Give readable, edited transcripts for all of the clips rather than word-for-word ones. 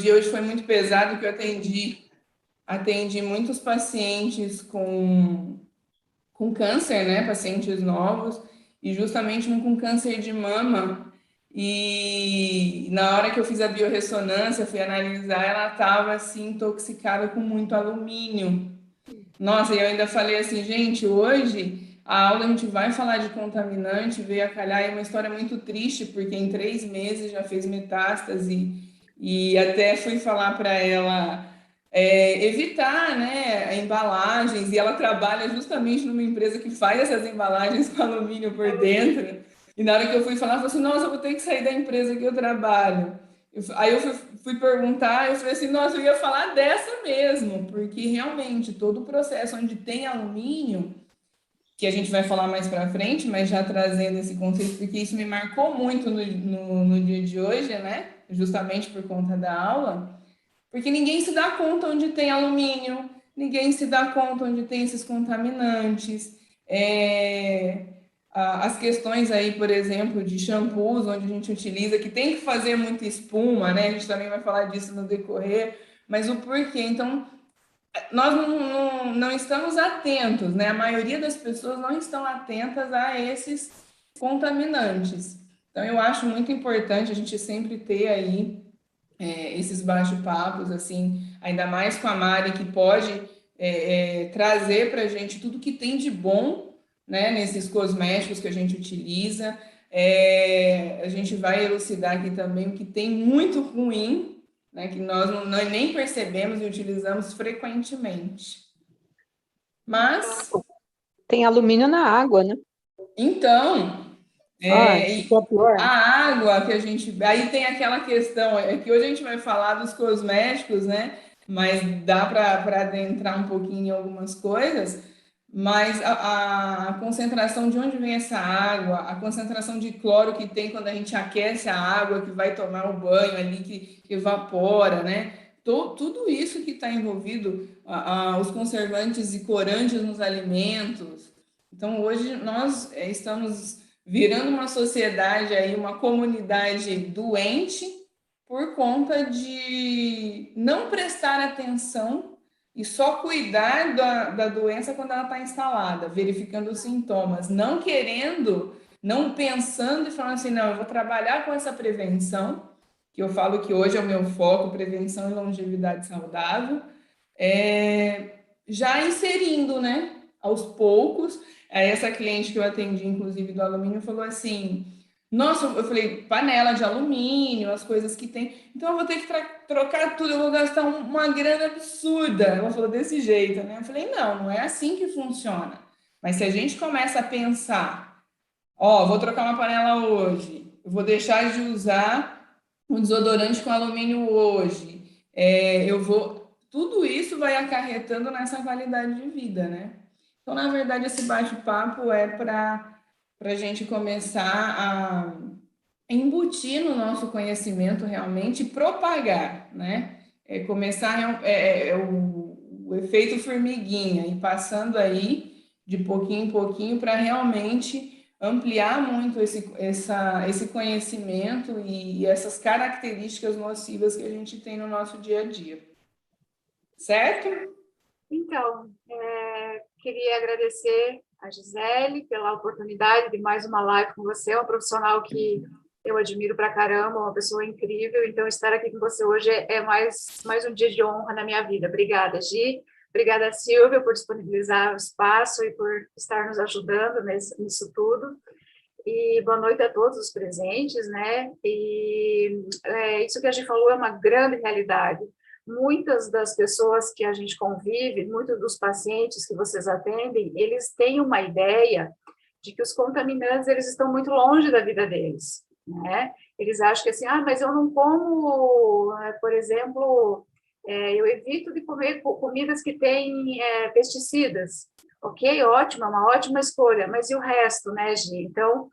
dia hoje foi muito pesado, que eu atendi muitos pacientes com câncer, né? Pacientes novos, e justamente um com câncer de mama. E na hora que eu fiz a biorressonância, fui analisar, ela estava assim, intoxicada com muito alumínio. Nossa, e eu ainda falei assim, gente, hoje a aula a gente vai falar de contaminante, veio a calhar, é uma história muito triste, porque em 3 meses já fez metástase, e até fui falar para ela evitar, né, embalagens, e ela trabalha justamente numa empresa que faz essas embalagens com alumínio por dentro, e na hora que eu fui falar, ela falou assim, nossa, eu vou ter que sair da empresa que eu trabalho. Aí eu fui perguntar, eu falei assim, nossa, eu ia falar dessa mesmo, porque realmente todo o processo onde tem alumínio, que a gente vai falar mais para frente, mas já trazendo esse conceito, porque isso me marcou muito no dia de hoje, né? Justamente por conta da aula, porque ninguém se dá conta onde tem alumínio, ninguém se dá conta onde tem esses contaminantes. As questões aí, por exemplo, de shampoos, onde a gente utiliza, que tem que fazer muita espuma, né? A gente também vai falar disso no decorrer, mas o porquê. Então, nós não estamos atentos, né? A maioria das pessoas não estão atentas a esses contaminantes. Então, eu acho muito importante a gente sempre ter aí esses bate-papos, assim, ainda mais com a Mari, que pode trazer para a gente tudo que tem de bom, né, nesses cosméticos que a gente utiliza. A gente vai elucidar aqui também o que tem muito ruim, né, que nós nem percebemos e utilizamos frequentemente. Mas, Tem alumínio na água, né? então, Ai, e isso é pior. a água que a gente. Aí tem aquela questão, é que hoje a gente vai falar dos cosméticos, né? Mas dá para adentrar um pouquinho em algumas coisas. Mas a concentração de onde vem essa água, a concentração de cloro que tem quando a gente aquece a água, que vai tomar o banho ali, que evapora, né? Tudo isso que está envolvido, os conservantes e corantes nos alimentos. Então, hoje nós estamos virando uma sociedade aí, uma comunidade doente por conta de não prestar atenção e só cuidar da doença quando ela está instalada, verificando os sintomas, não querendo, não pensando e falando assim, não, eu vou trabalhar com essa prevenção, que eu falo que hoje é o meu foco, prevenção e longevidade saudável, já inserindo, né, aos poucos. Essa cliente que eu atendi, inclusive do alumínio, falou assim: nossa, eu falei, panela de alumínio, as coisas que tem. Então eu vou ter que trocar tudo, eu vou gastar uma grana absurda. Ela falou desse jeito, né? Eu falei, não é assim que funciona. Mas se a gente começa a pensar, ó, vou trocar uma panela hoje, eu vou deixar de usar um desodorante com alumínio hoje, eu vou. Tudo isso vai acarretando nessa qualidade de vida, né? Então, na verdade, esse bate-papo é para a gente começar a embutir no nosso conhecimento realmente e propagar, né? Começar o efeito formiguinha e passando aí de pouquinho em pouquinho para realmente ampliar muito esse conhecimento e essas características nocivas que a gente tem no nosso dia a dia. Certo? Então, queria agradecer a Gisele pela oportunidade de mais uma live com você, uma profissional que eu admiro pra caramba, uma pessoa incrível, então estar aqui com você hoje é mais um dia de honra na minha vida. Obrigada, Gi. Obrigada, Silvia, por disponibilizar o espaço e por estar nos ajudando nisso tudo. E boa noite a todos os presentes, né? E isso que a gente falou é uma grande realidade. Muitas das pessoas que a gente convive, muitos dos pacientes que vocês atendem, eles têm uma ideia de que os contaminantes eles estão muito longe da vida deles, né? Eles acham que assim, mas eu não como, por exemplo, eu evito de comer comidas que têm pesticidas. Ok, ótimo, é uma ótima escolha, mas e o resto, né, Gi? Então,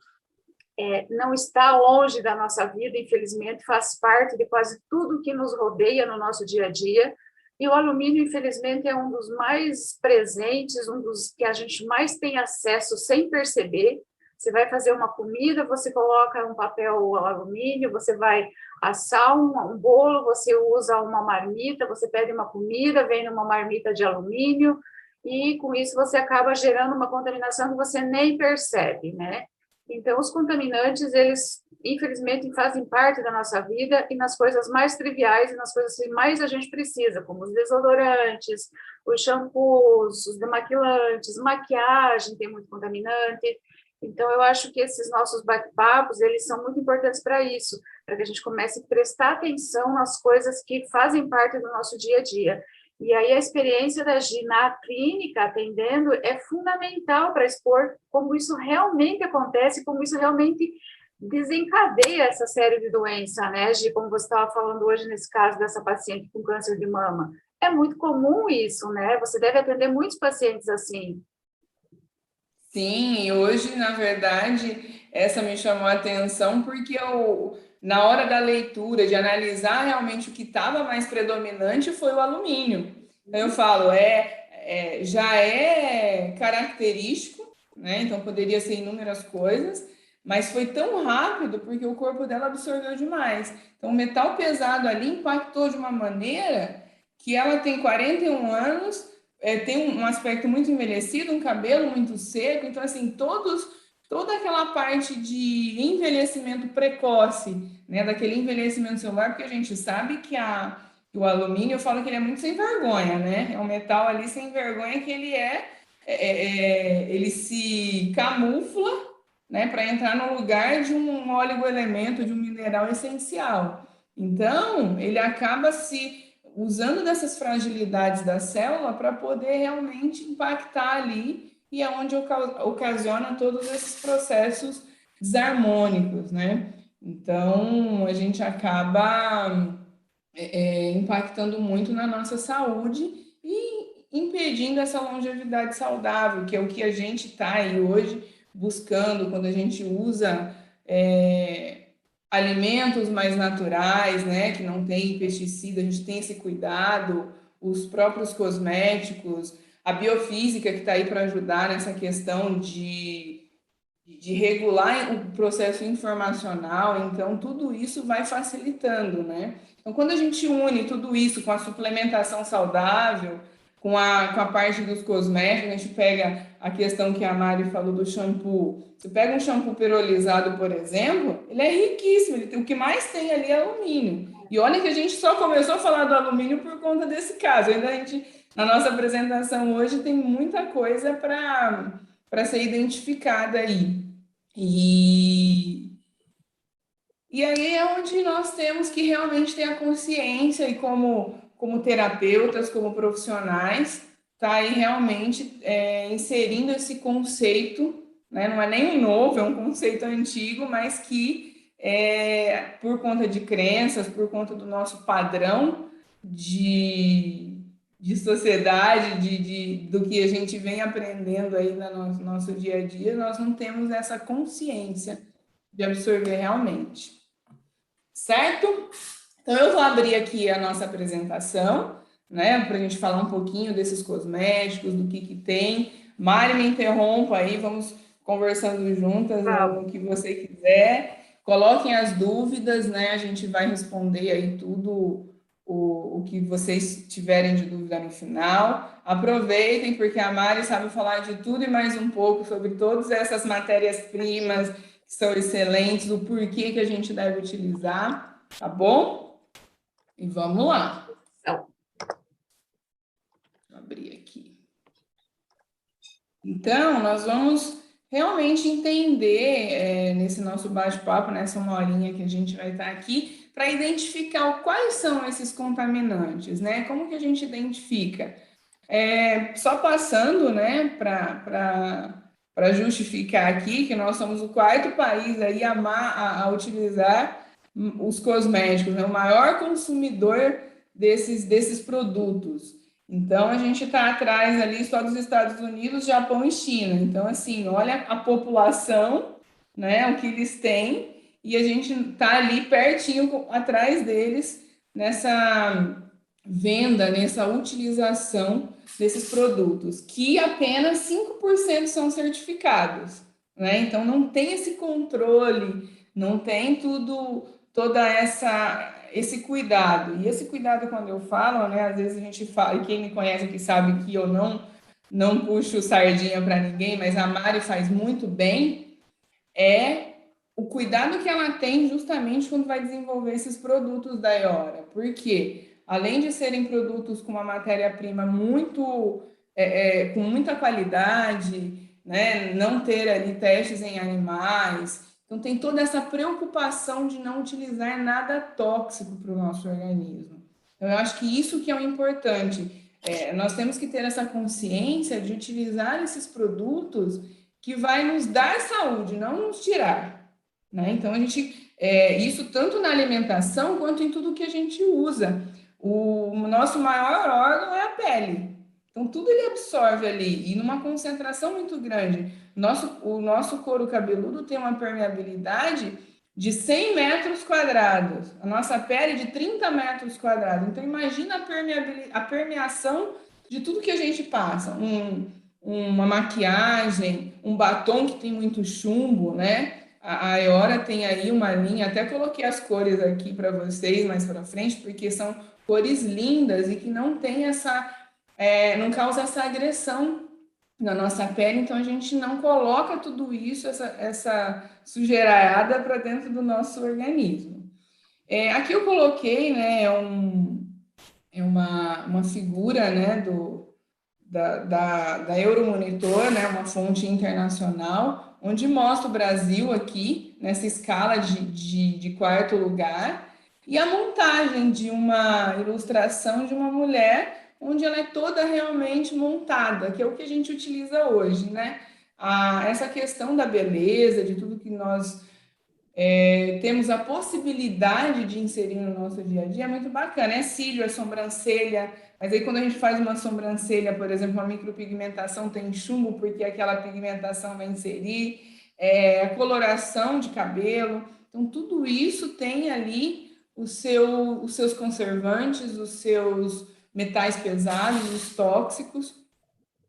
não está longe da nossa vida, infelizmente, faz parte de quase tudo que nos rodeia no nosso dia a dia, e o alumínio, infelizmente, é um dos mais presentes, um dos que a gente mais tem acesso sem perceber, Você vai fazer uma comida, você coloca um papel alumínio, você vai assar um bolo, você usa uma marmita, você pede uma comida, vem numa marmita de alumínio, e com isso você acaba gerando uma contaminação que você nem percebe, né? Então, os contaminantes, eles, infelizmente, fazem parte da nossa vida e nas coisas mais triviais e nas coisas que mais a gente precisa, como os desodorantes, os shampoos, os demaquilantes, maquiagem tem muito contaminante. Então, eu acho que esses nossos bate-papos, eles são muito importantes para isso, para que a gente comece a prestar atenção nas coisas que fazem parte do nosso dia a dia. E aí a experiência da Gi na clínica, atendendo, é fundamental para expor como isso realmente acontece, como isso realmente desencadeia essa série de doenças, né, Gi? Como você estava falando hoje nesse caso dessa paciente com câncer de mama. É muito comum isso, né? Você deve atender muitos pacientes assim. Sim, e hoje, na verdade, essa me chamou a atenção porque na hora da leitura, de analisar realmente o que estava mais predominante foi o alumínio. Então, eu falo, já é característico, né? Então, poderia ser inúmeras coisas, mas foi tão rápido porque o corpo dela absorveu demais. Então, o metal pesado ali impactou de uma maneira que ela tem 41 anos, tem um aspecto muito envelhecido, um cabelo muito seco, então, assim, toda aquela parte de envelhecimento precoce, né, daquele envelhecimento celular, porque a gente sabe que o alumínio, eu falo que ele é muito sem vergonha, né, é um metal ali sem vergonha que ele se camufla, né, para entrar no lugar de um oligoelemento, de um mineral essencial. Então, ele acaba se usando dessas fragilidades da célula para poder realmente impactar ali e é onde ocasiona todos esses processos desarmônicos, né? Então, a gente acaba impactando muito na nossa saúde e impedindo essa longevidade saudável, que é o que a gente está aí hoje buscando quando a gente usa alimentos mais naturais, né, que não tem pesticida, a gente tem esse cuidado, os próprios cosméticos, a biofísica que está aí para ajudar nessa questão de regular o processo informacional, então tudo isso vai facilitando, né? Então, quando a gente une tudo isso com a suplementação saudável, com a parte dos cosméticos, a gente pega a questão que a Mari falou do shampoo. Você pega um shampoo perolizado, por exemplo, ele é riquíssimo, o que mais tem ali é alumínio. E olha que a gente só começou a falar do alumínio por conta desse caso. Ainda na nossa apresentação hoje, tem muita coisa para ser identificada aí. E aí é onde nós temos que realmente ter a consciência e como terapeutas, como profissionais, tá aí realmente inserindo esse conceito, né? Não é nem um novo, é um conceito antigo, mas que por conta de crenças, por conta do nosso padrão de sociedade, do que a gente vem aprendendo aí no nosso dia a dia, nós não temos essa consciência de absorver realmente. Certo? Então, eu vou abrir aqui a nossa apresentação, né, para a gente falar um pouquinho desses cosméticos, do que tem. Mari, me interrompa aí, vamos conversando juntas no que você quiser. Coloquem as dúvidas, né, a gente vai responder aí tudo o que vocês tiverem de dúvida no final. Aproveitem, porque a Mari sabe falar de tudo e mais um pouco sobre todas essas matérias-primas que são excelentes, o porquê que a gente deve utilizar, tá bom? E vamos lá. Vou abrir aqui. Então, nós vamos realmente entender nesse nosso bate-papo, nessa uma horinha que a gente vai estar aqui, para identificar quais são esses contaminantes, né? Como que a gente identifica? Só passando, né, para justificar aqui que nós somos o quarto país aí a utilizar os cosméticos, né, o maior consumidor desses produtos. Então, a gente está atrás ali só dos Estados Unidos, Japão e China. Então, assim, olha a população, né, o que eles têm, e a gente está ali pertinho atrás deles nessa venda, nessa utilização desses produtos, que apenas 5% são certificados. né? Então não tem esse controle, não tem esse cuidado. E esse cuidado, quando eu falo, né? Às vezes a gente fala, e quem me conhece aqui sabe que eu não puxo sardinha para ninguém, mas a Mari faz muito bem, é o cuidado que ela tem justamente quando vai desenvolver esses produtos da Eora. Porque, além de serem produtos com uma matéria-prima com muita qualidade, né, não ter ali testes em animais, então tem toda essa preocupação de não utilizar nada tóxico para o nosso organismo. Então, eu acho que isso que é o importante. Nós temos que ter essa consciência de utilizar esses produtos que vai nos dar saúde, não nos tirar, né? Então, isso tanto na alimentação quanto em tudo que a gente usa. O nosso maior órgão é a pele. Então, tudo ele absorve ali, e numa concentração muito grande. O nosso couro cabeludo tem uma permeabilidade de 100 metros quadrados, a nossa pele de 30 metros quadrados. Então, imagina a permeação de tudo que a gente passa. Uma maquiagem, um batom que tem muito chumbo, né? A Eora tem aí uma linha, até coloquei as cores aqui para vocês mais para frente, porque são cores lindas e que não tem não causa essa agressão na nossa pele, então a gente não coloca tudo isso, essa sujeirada para dentro do nosso organismo. Aqui eu coloquei, né, uma figura, né, da Euromonitor, né, uma fonte internacional, onde mostra o Brasil aqui, nessa escala de quarto lugar, e a montagem de uma ilustração de uma mulher onde ela é toda realmente montada, que é o que a gente utiliza hoje, né? Essa questão da beleza, de tudo que nós temos a possibilidade de inserir no nosso dia a dia, é muito bacana. É cílio, é sobrancelha, mas aí quando a gente faz uma sobrancelha, por exemplo, uma micropigmentação, tem chumbo, porque aquela pigmentação vai inserir, coloração de cabelo. Então, tudo isso tem ali os seus conservantes, os seus metais pesados, os tóxicos.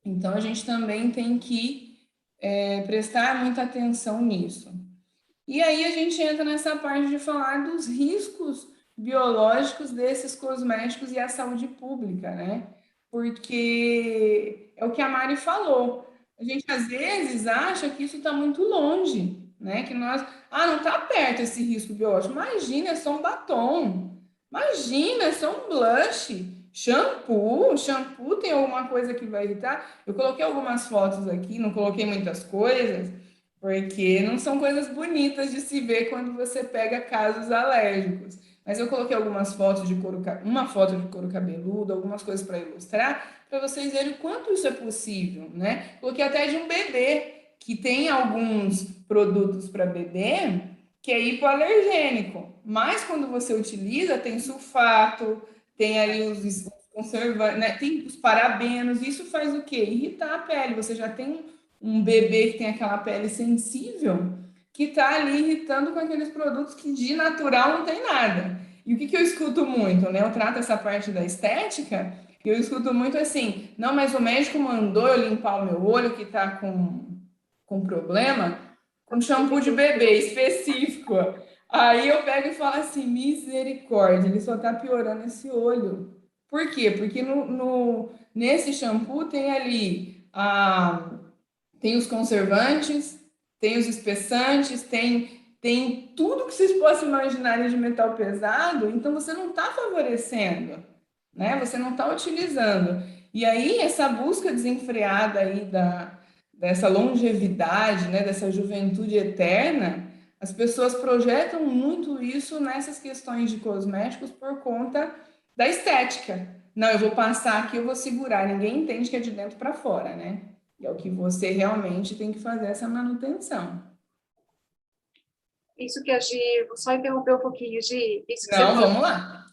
Então, a gente também tem que prestar muita atenção nisso. E aí a gente entra nessa parte de falar dos riscos biológicos desses cosméticos e a saúde pública, né? Porque é o que a Mari falou. A gente às vezes acha que isso está muito longe, né? Que não está perto esse risco biológico. Imagina, é só um batom. Imagina, é só um blush. Shampoo tem alguma coisa que vai irritar? Eu coloquei algumas fotos aqui, não coloquei muitas coisas, porque não são coisas bonitas de se ver quando você pega casos alérgicos. Mas eu coloquei algumas fotos uma foto de couro cabeludo, algumas coisas para ilustrar, para vocês verem o quanto isso é possível, né? Coloquei até de um bebê, que tem alguns produtos para bebê que é hipoalergênico, mas quando você utiliza, tem sulfato, tem ali os conservantes, né? Tem os parabenos, isso faz o quê? Irritar a pele. Você já tem um bebê que tem aquela pele sensível, que está ali irritando com aqueles produtos que de natural não tem nada. E o que eu escuto muito, né? Eu trato essa parte da estética, e eu escuto muito assim, não, mas o médico mandou eu limpar o meu olho que está com problema, com shampoo de bebê específico. Aí eu pego e falo assim, misericórdia, ele só está piorando esse olho. Por quê? Porque nesse shampoo tem ali tem os conservantes, tem os espessantes, tem tudo que vocês possam imaginar de metal pesado, então você não está favorecendo, né? Você não está utilizando. E aí, essa busca desenfreada aí dessa longevidade, né? Dessa juventude eterna, as pessoas projetam muito isso nessas questões de cosméticos por conta da estética. Não, eu vou passar aqui, eu vou segurar. Ninguém entende que é de dentro para fora, né? E é o que você realmente tem que fazer essa manutenção. Isso que a Gi, vou só interromper um pouquinho, Gi, isso que você Não, falou vamos lá.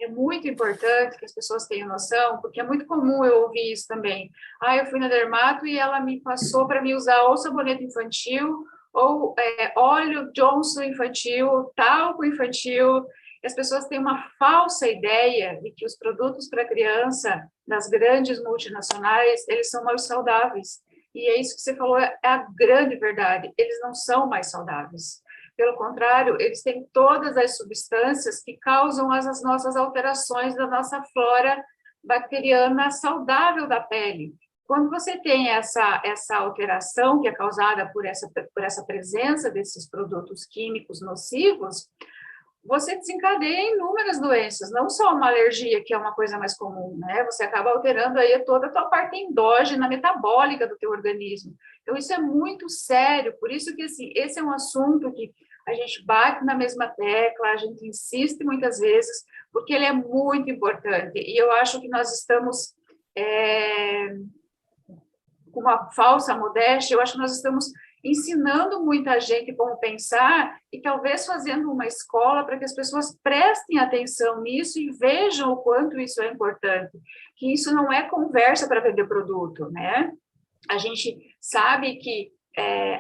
é muito importante que as pessoas tenham noção, porque é muito comum eu ouvir isso também. Eu fui na dermato e ela me passou para me usar ou sabonete infantil, ou óleo Johnson infantil, talco infantil. E as pessoas têm uma falsa ideia de que os produtos para criança das grandes multinacionais, eles são mais saudáveis. E é isso que você falou, é a grande verdade. Eles não são mais saudáveis. Pelo contrário, eles têm todas as substâncias que causam as nossas alterações da nossa flora bacteriana saudável da pele. Quando você tem essa alteração que é causada por essa presença desses produtos químicos nocivos, você desencadeia inúmeras doenças, não só uma alergia, que é uma coisa mais comum, né? Você acaba alterando aí toda a tua parte endógena, metabólica do teu organismo. Então, isso é muito sério, por isso que, assim, esse é um assunto que a gente bate na mesma tecla, a gente insiste muitas vezes, porque ele é muito importante, e eu acho que nós estamos com uma falsa modéstia, eu acho que nós estamos ensinando muita gente como pensar e talvez fazendo uma escola para que as pessoas prestem atenção nisso e vejam o quanto isso é importante, que isso não é conversa para vender produto, né? A gente sabe que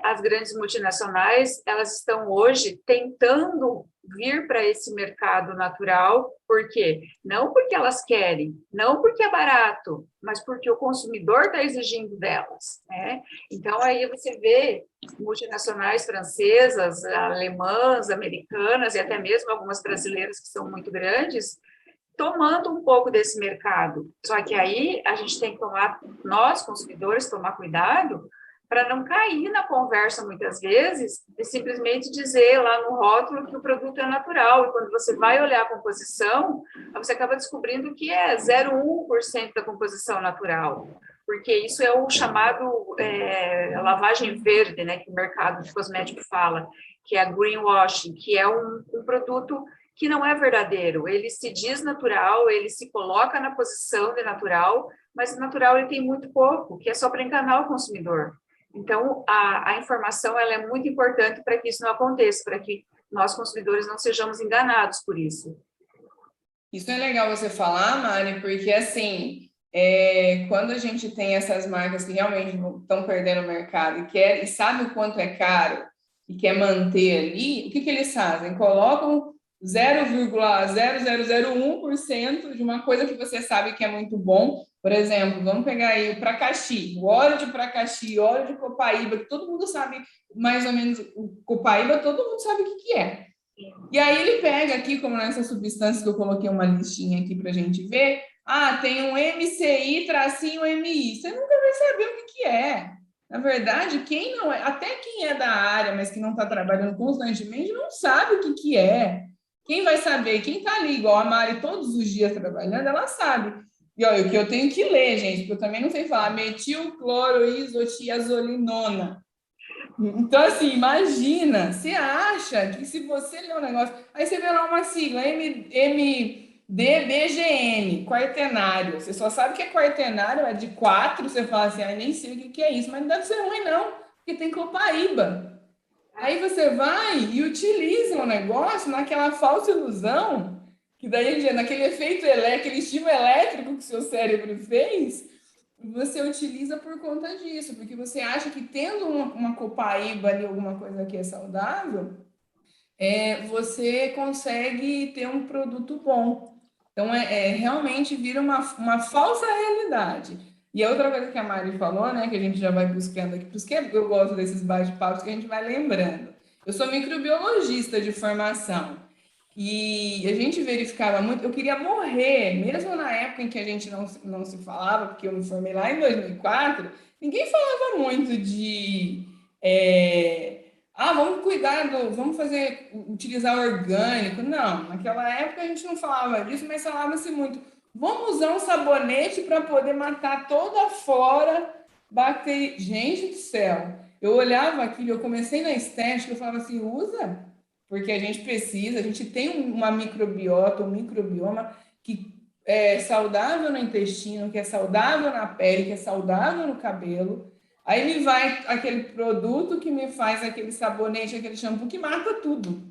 as grandes multinacionais, elas estão hoje tentando vir para esse mercado natural, por quê? Não porque elas querem, não porque é barato, mas porque o consumidor está exigindo delas, né? Então, aí você vê multinacionais francesas, alemãs, americanas e até mesmo algumas brasileiras que são muito grandes, tomando um pouco desse mercado. Só que aí a gente tem que tomar, nós, consumidores, tomar cuidado para não cair na conversa, muitas vezes, e simplesmente dizer lá no rótulo que o produto é natural. E quando você vai olhar a composição, você acaba descobrindo que é 0,1% da composição natural. Porque isso é o chamado lavagem verde, né, que o mercado de cosmético fala, que é a greenwashing, que é um produto que não é verdadeiro. Ele se diz natural, ele se coloca na posição de natural, mas natural ele tem muito pouco, que é só para enganar o consumidor. Então, a informação ela é muito importante para que isso não aconteça, para que nós, consumidores, não sejamos enganados por isso. Isso é legal você falar, Mari, porque, assim, quando a gente tem essas marcas que realmente estão perdendo o mercado e sabe o quanto é caro e quer manter ali, o que eles fazem? Colocam 0,0001% de uma coisa que você sabe que é muito bom. Por exemplo, vamos pegar aí o Pracaxi, o óleo de Pracaxi, óleo de copaíba, que todo mundo sabe mais ou menos, o copaíba todo mundo sabe o que é. E aí ele pega aqui, como nessas substâncias que eu coloquei uma listinha aqui para a gente ver, tem um MCI-MI, você nunca vai saber o que é. Na verdade, quem não é, até quem é da área, mas que não está trabalhando constantemente, não sabe o que é. Quem vai saber? Quem está ali, igual a Mari, todos os dias trabalhando, ela sabe. E olha, o que eu tenho que ler, gente, porque eu também não sei falar, metilcloroisotiazolinona. Então, assim, imagina, você acha que se você ler um negócio, aí você vê lá uma sigla, MDBGN, quaternário, você só sabe que é quaternário, é de 4, você fala assim, nem sei o que é isso, mas não deve ser ruim não, porque tem copaíba. Aí você vai e utiliza o negócio naquela falsa ilusão, que daí, naquele efeito elétrico, aquele estímulo elétrico que o seu cérebro fez, você utiliza por conta disso, porque você acha que tendo uma copaíba ali, alguma coisa que é saudável, você consegue ter um produto bom. Então, realmente vira uma falsa realidade. E a outra coisa que a Mari falou, né, que a gente já vai buscando aqui, por isso que eu gosto desses bate-papos que a gente vai lembrando. Eu sou microbiologista de formação. E a gente verificava muito, eu queria morrer, mesmo na época em que a gente não se falava, porque eu me formei lá em 2004, ninguém falava muito de, vamos cuidar vamos utilizar orgânico. Não, naquela época a gente não falava disso, mas falava-se muito, vamos usar um sabonete para poder matar toda a flora bacteriana. Gente do céu, eu olhava aquilo, eu comecei na estética, eu falava assim, usa... Porque a gente tem uma microbiota, um microbioma que é saudável no intestino, que é saudável na pele, que é saudável no cabelo. Aí me vai aquele produto que me faz aquele sabonete, aquele shampoo que mata tudo.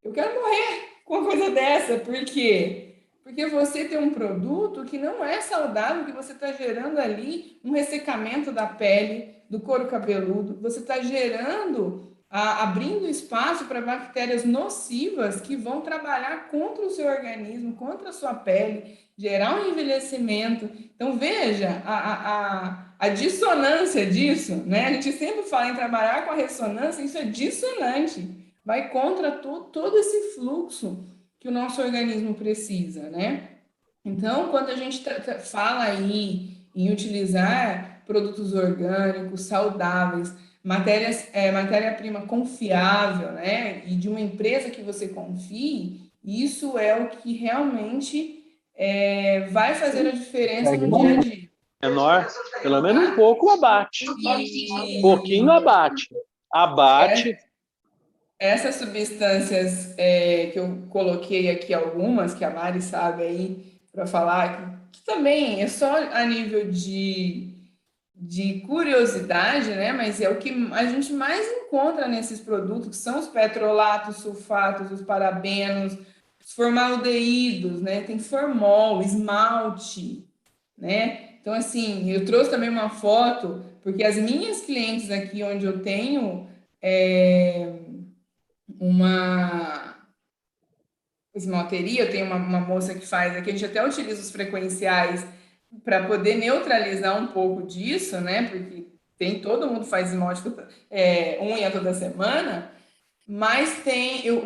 Eu quero morrer com uma coisa dessa. Por quê? Porque você tem um produto que não é saudável, que você está gerando ali um ressecamento da pele, do couro cabeludo. Você está gerando... abrindo espaço para bactérias nocivas que vão trabalhar contra o seu organismo, contra a sua pele, gerar um envelhecimento. Então, veja a dissonância disso, né? A gente sempre fala em trabalhar com a ressonância, isso é dissonante, vai contra todo esse fluxo que o nosso organismo precisa, né? Então, quando a gente fala aí em utilizar produtos orgânicos, saudáveis, matéria-prima confiável, né? E de uma empresa que você confie, isso é o que realmente vai fazer a diferença no dia a dia. Menor, pelo menos um pouco abate. Um pouquinho abate. Abate. Essas substâncias que eu coloquei aqui, algumas, que a Mari sabe aí, para falar, que também é só a nível de curiosidade, né? Mas é o que a gente mais encontra nesses produtos, que são os petrolatos, sulfatos, os parabenos, os formaldeídos, né? Tem formol, esmalte, né? Então, assim, eu trouxe também uma foto, porque as minhas clientes aqui, onde eu tenho uma esmalteria, eu tenho uma moça que faz aqui, a gente até utiliza os frequenciais para poder neutralizar um pouco disso, né? Porque todo mundo faz esmalte unha toda semana, mas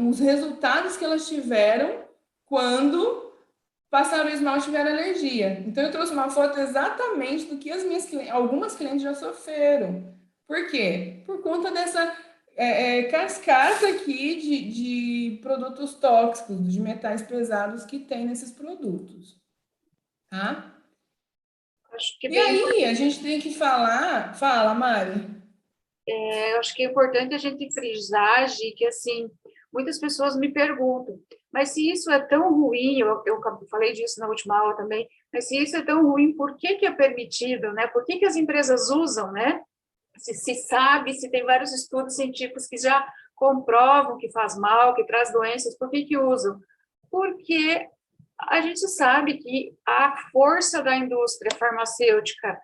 os resultados que elas tiveram quando passaram o esmalte tiveram alergia. Então eu trouxe uma foto exatamente do que algumas clientes já sofreram. Por quê? Por conta dessa cascata aqui de produtos tóxicos, de metais pesados que tem nesses produtos. Tá? Acho que e aí, a gente tem que falar... Fala, Mari. Eu acho que é importante a gente frisar, Gi, que assim, muitas pessoas me perguntam, mas se isso é tão ruim, eu falei disso na última aula também, mas se isso é tão ruim, por que é permitido, né? Por que as empresas usam, né? Se sabe, se tem vários estudos científicos que já comprovam que faz mal, que traz doenças, por que usam? Porque a gente sabe que a força da indústria farmacêutica,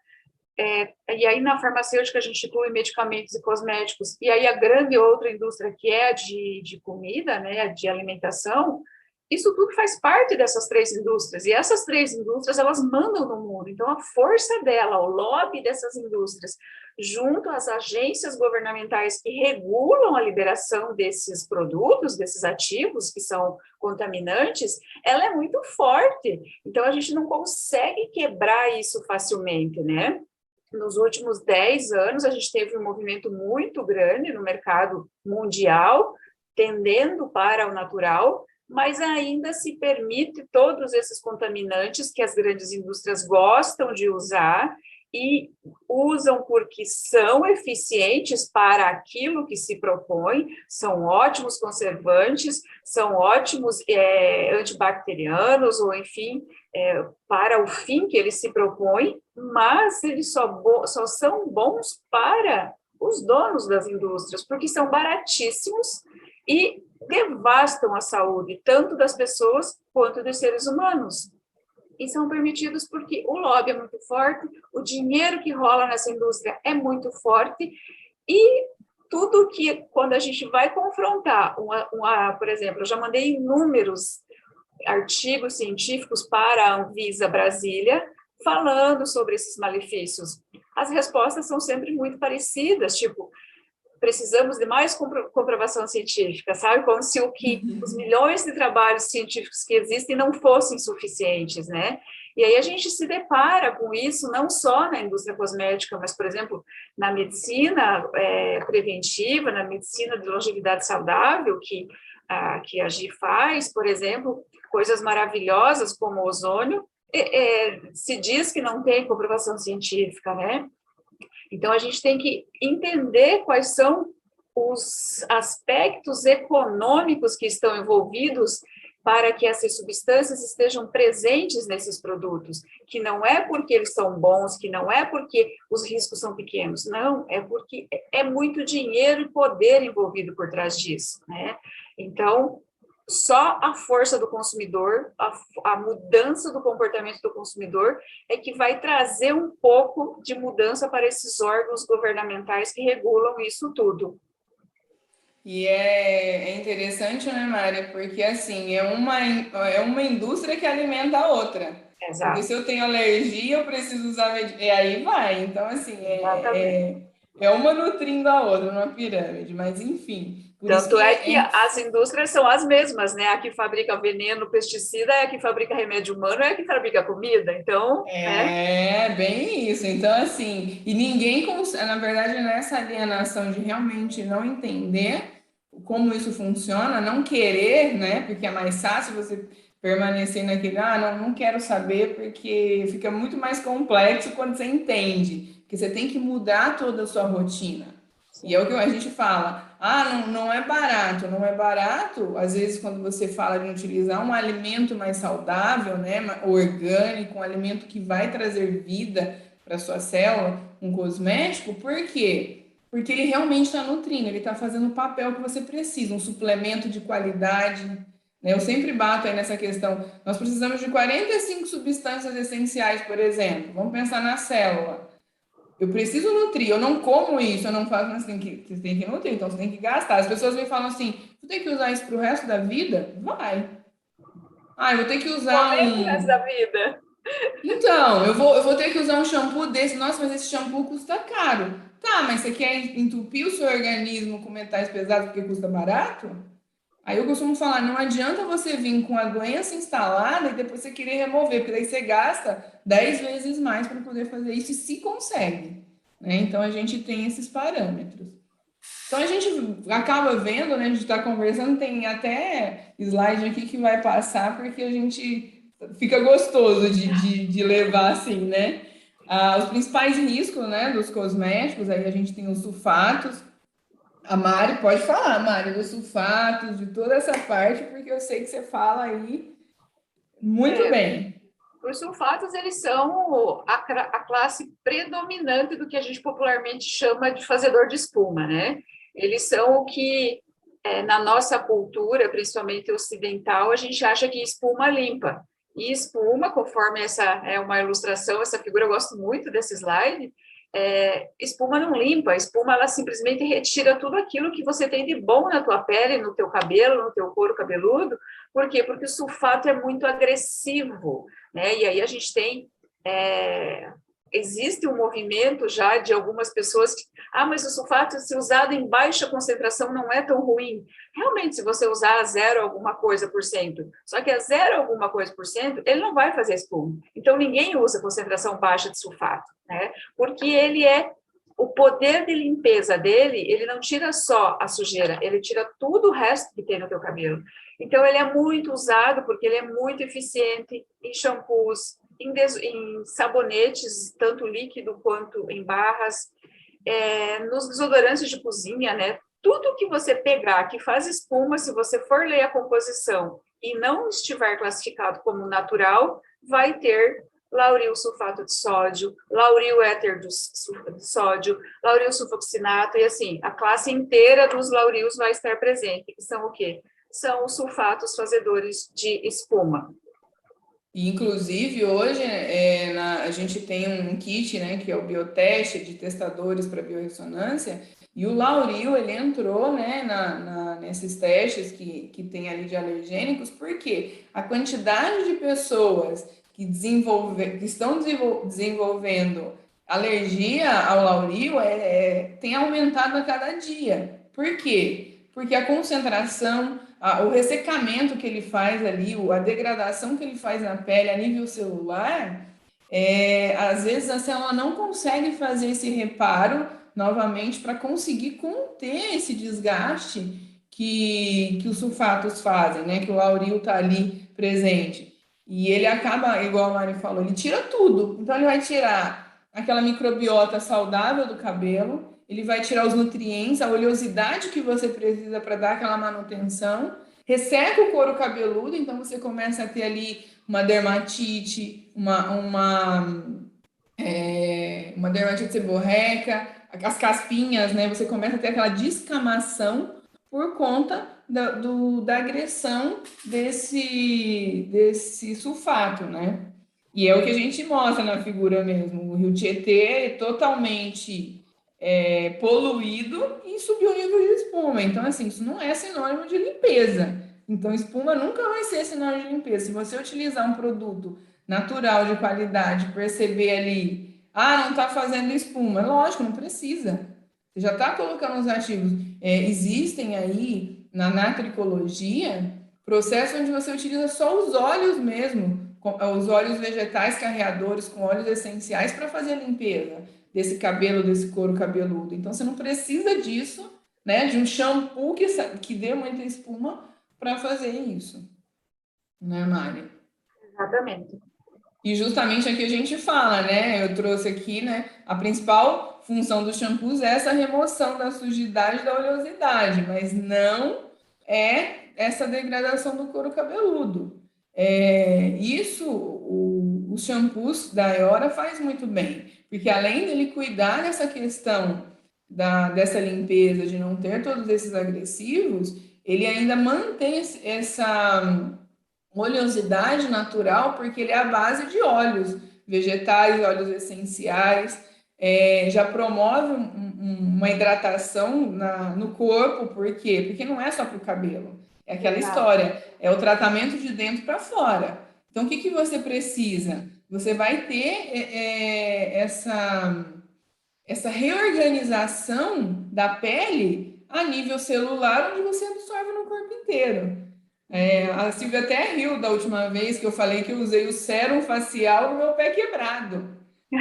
e aí na farmacêutica a gente inclui medicamentos e cosméticos, e aí a grande outra indústria que é a de comida, né, de alimentação, isso tudo faz parte dessas três indústrias, e essas três indústrias, elas mandam no mundo, então a força dela, o lobby dessas indústrias, junto às agências governamentais que regulam a liberação desses produtos, desses ativos que são contaminantes, ela é muito forte, então a gente não consegue quebrar isso facilmente, né? Nos últimos 10 anos, a gente teve um movimento muito grande no mercado mundial, tendendo para o natural, mas ainda se permite todos esses contaminantes que as grandes indústrias gostam de usar e usam porque são eficientes para aquilo que se propõe, são ótimos conservantes, são ótimos antibacterianos, ou enfim, para o fim que eles se propõem, mas eles só são bons para os donos das indústrias, porque são baratíssimos e devastam a saúde, tanto das pessoas quanto dos seres humanos. E são permitidos porque o lobby é muito forte, o dinheiro que rola nessa indústria é muito forte, e tudo que, quando a gente vai confrontar, por exemplo, eu já mandei inúmeros artigos científicos para a Anvisa Brasília, falando sobre esses malefícios. As respostas são sempre muito parecidas, tipo, precisamos de mais comprovação científica, sabe? Como se os milhões de trabalhos científicos que existem não fossem suficientes, né? E aí a gente se depara com isso não só na indústria cosmética, mas, por exemplo, na medicina preventiva, na medicina de longevidade saudável, que a Gi faz, por exemplo, coisas maravilhosas como o ozônio, se diz que não tem comprovação científica, né? Então, a gente tem que entender quais são os aspectos econômicos que estão envolvidos para que essas substâncias estejam presentes nesses produtos, que não é porque eles são bons, que não é porque os riscos são pequenos, não, é porque é muito dinheiro e poder envolvido por trás disso, né? Então, só a força do consumidor, a mudança do comportamento do consumidor é que vai trazer um pouco de mudança para esses órgãos governamentais que regulam isso tudo. E é interessante, né, Mária? Porque, assim, é uma indústria que alimenta a outra. Porque Exato. se eu tenho alergia, eu preciso usar medicamento. E aí vai. Então, assim, Exatamente. é uma nutrindo a outra numa pirâmide. Mas, enfim, por isso Tanto que é que as indústrias são as mesmas, né? A que fabrica veneno, pesticida, é a que fabrica remédio humano, é a que fabrica comida. Então, né? é bem isso. Então, assim, e ninguém consegue, na verdade, nessa alienação de realmente não entender como isso funciona, não querer, né? Porque é mais fácil você permanecer naquele, não quero saber, porque fica muito mais complexo quando você entende, porque você tem que mudar toda a sua rotina. E é o que a gente fala, não é barato, não é barato, às vezes quando você fala de utilizar um alimento mais saudável, né, orgânico, um alimento que vai trazer vida para sua célula, um cosmético, por quê? Porque ele realmente está nutrindo, ele está fazendo o papel que você precisa, um suplemento de qualidade, né? Eu sempre bato aí nessa questão, nós precisamos de 45 substâncias essenciais, por exemplo, vamos pensar na célula. Eu preciso nutrir, eu não como isso, eu não faço, mas você tem que nutrir, então você tem que gastar. As pessoas me falam assim, você tem que usar isso pro resto da vida? Vai. Eu vou ter que usar Comer pro resto da um. vida. Então, eu vou ter que usar um shampoo desse. Nossa, mas esse shampoo custa caro. Tá, mas você quer entupir o seu organismo com metais pesados porque custa barato? Aí eu costumo falar, não adianta você vir com a doença instalada e depois você querer remover, porque daí você gasta 10 vezes mais para poder fazer isso e se consegue, né? Então a gente tem esses parâmetros. Então a gente acaba vendo, né? A gente está conversando, tem até slide aqui que vai passar, porque a gente fica gostoso de levar assim, né? Os principais riscos, né, dos cosméticos, aí a gente tem os sulfatos. A Mari pode falar, Mari, dos sulfatos, de toda essa parte, porque eu sei que você fala aí muito bem. Os sulfatos, eles são a classe predominante do que a gente popularmente chama de fazedor de espuma, né? Eles são o que, na nossa cultura, principalmente ocidental, a gente acha que espuma limpa. E espuma, conforme essa é uma ilustração, essa figura, eu gosto muito desse slide, espuma não limpa, espuma ela simplesmente retira tudo aquilo que você tem de bom na tua pele, no teu cabelo, no teu couro cabeludo. Por quê? Porque o sulfato é muito agressivo, né? E aí a gente tem existe um movimento já de algumas pessoas que, mas o sulfato, se usado em baixa concentração, não é tão ruim. Realmente, se você usar a 0 alguma coisa por cento, só que a 0 alguma coisa por cento, ele não vai fazer espuma. Então, ninguém usa concentração baixa de sulfato, né? Porque ele o poder de limpeza dele, ele não tira só a sujeira, ele tira tudo o resto que tem no teu cabelo. Então, ele é muito usado porque ele é muito eficiente em shampoos, em sabonetes, tanto líquido quanto em barras, nos desodorantes de cozinha, né? Tudo que você pegar que faz espuma, se você for ler a composição e não estiver classificado como natural, vai ter lauril sulfato de sódio, lauril éter de sódio, lauril sulfoxinato, e assim, a classe inteira dos laurios vai estar presente, que são o quê? São os sulfatos fazedores de espuma. Inclusive, hoje a gente tem um kit, né, que é o bioteste de testadores para biorressonância, e o lauril, ele entrou, né, nesses testes que tem ali de alergênicos, porque a quantidade de pessoas que estão desenvolvendo alergia ao lauril tem aumentado a cada dia. Por quê? Porque a concentração, o ressecamento que ele faz ali, a degradação que ele faz na pele a nível celular, às vezes a célula não consegue fazer esse reparo novamente para conseguir conter esse desgaste que os sulfatos fazem, né? Que o lauril está ali presente. E ele acaba, igual a Mari falou, ele tira tudo. Então ele vai tirar aquela microbiota saudável do cabelo, ele vai tirar os nutrientes, a oleosidade que você precisa para dar aquela manutenção, resseca o couro cabeludo, então você começa a ter ali uma dermatite, uma dermatite seborreica, as caspinhas, né? Você começa a ter aquela descamação por conta da agressão desse sulfato, né? E é o que a gente mostra na figura mesmo. O rio Tietê é totalmente poluído e subiu o nível de espuma. Então, assim, isso não é sinônimo de limpeza. Então, espuma nunca vai ser sinônimo de limpeza. Se você utilizar um produto natural, de qualidade, perceber ali, não está fazendo espuma. Lógico, não precisa. Você já está colocando os ativos. Existem aí, na tricologia, processos onde você utiliza só os óleos mesmo, os óleos vegetais carreadores com óleos essenciais para fazer a limpeza desse cabelo, desse couro cabeludo. Então, você não precisa disso, né, de um shampoo que dê muita espuma para fazer isso, né, Mari? Exatamente. E justamente aqui a gente fala, né? Eu trouxe aqui, né? A principal função dos shampoos é essa remoção da sujidade e da oleosidade, mas não é essa degradação do couro cabeludo. Os shampoos da Iora faz muito bem, porque além dele cuidar dessa questão dessa limpeza, de não ter todos esses agressivos, ele ainda mantém essa oleosidade natural, porque ele é a base de óleos vegetais, óleos essenciais, já promove uma hidratação no corpo, por quê? Porque não é só para o cabelo, é aquela história, é o tratamento de dentro para fora. Então, o que você precisa? Você vai ter essa reorganização da pele a nível celular, onde você absorve no corpo inteiro. A Silvia até riu da última vez que eu falei que eu usei o sérum facial no meu pé quebrado.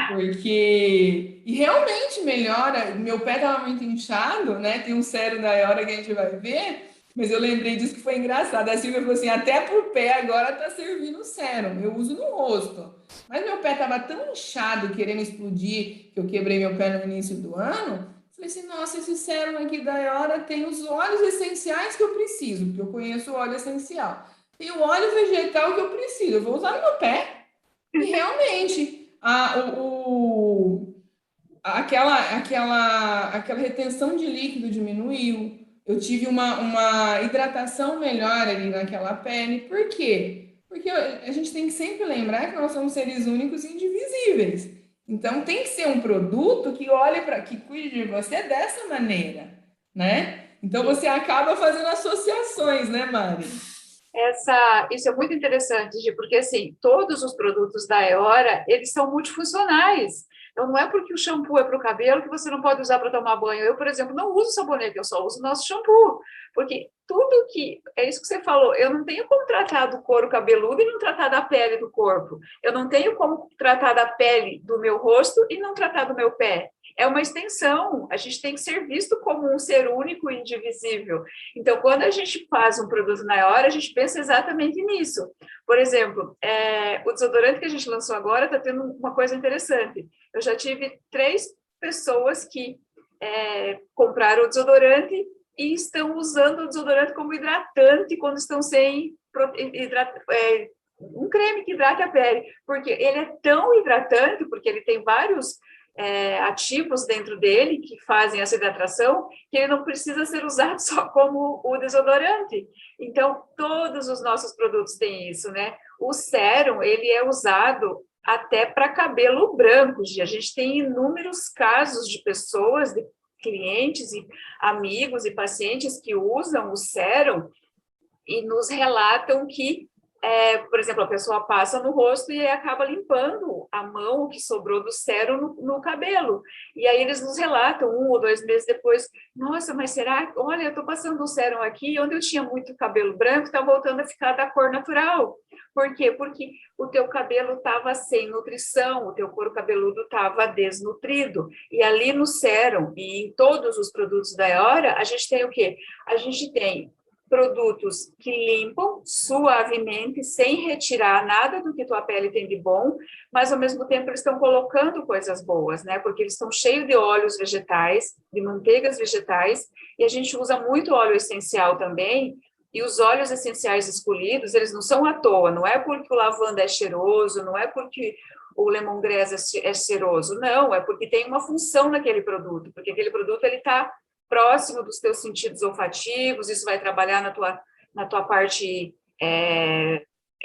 Porque... E realmente melhora. Meu pé estava muito inchado, né? Tem um sérum da hora que a gente vai ver. Mas eu lembrei disso que foi engraçado. A Silvia falou assim, até pro pé agora tá servindo o sérum. Eu uso no rosto. Mas meu pé estava tão inchado, querendo explodir, que eu quebrei meu pé no início do ano. Falei assim, nossa, esse sérum aqui da Iora tem os óleos essenciais que eu preciso, porque eu conheço o óleo essencial. Tem o óleo vegetal que eu preciso, eu vou usar no meu pé. E realmente, aquela retenção de líquido diminuiu. Eu tive uma hidratação melhor ali naquela pele. Por quê? Porque a gente tem que sempre lembrar que nós somos seres únicos e indivisíveis. Então, tem que ser um produto que olhe que cuide de você dessa maneira, né? Então, você acaba fazendo associações, né, Mari? Isso é muito interessante, Gi, porque assim, todos os produtos da Eora, eles são multifuncionais. Então, não é porque o shampoo é para o cabelo que você não pode usar para tomar banho. Eu, por exemplo, não uso sabonete, eu só uso o nosso shampoo. Porque tudo que... É isso que você falou, eu não tenho como tratar do couro cabeludo e não tratar da pele do corpo. Eu não tenho como tratar da pele do meu rosto e não tratar do meu pé. É uma extensão, a gente tem que ser visto como um ser único e indivisível. Então, quando a gente faz um produto na hora, a gente pensa exatamente nisso. Por exemplo, o desodorante que a gente lançou agora está tendo uma coisa interessante. Eu já tive 3 pessoas que compraram o desodorante e estão usando o desodorante como hidratante quando estão sem um creme que hidrata a pele, porque ele é tão hidratante, porque ele tem vários ativos dentro dele que fazem essa hidratação, que ele não precisa ser usado só como o desodorante. Então, todos os nossos produtos têm isso, né? O sérum, ele é usado até para cabelo branco. A gente tem inúmeros casos de pessoas, de clientes e amigos e pacientes que usam o sérum e nos relatam que por exemplo, a pessoa passa no rosto e acaba limpando a mão, o que sobrou do sérum no cabelo. E aí eles nos relatam, 1 ou 2 meses depois, nossa, mas será? Olha, eu estou passando o sérum aqui, onde eu tinha muito cabelo branco, está voltando a ficar da cor natural. Por quê? Porque o teu cabelo estava sem nutrição, o teu couro cabeludo estava desnutrido. E ali no sérum e em todos os produtos da Eora, a gente tem o quê? A gente tem produtos que limpam suavemente, sem retirar nada do que tua pele tem de bom, mas ao mesmo tempo eles estão colocando coisas boas, né? Porque eles estão cheios de óleos vegetais, de manteigas vegetais, e a gente usa muito óleo essencial também, e os óleos essenciais escolhidos, eles não são à toa, não é porque o lavanda é cheiroso, não é porque o lemongrass é cheiroso, não, é porque tem uma função naquele produto, porque aquele produto ele está próximo dos teus sentidos olfativos, isso vai trabalhar na tua parte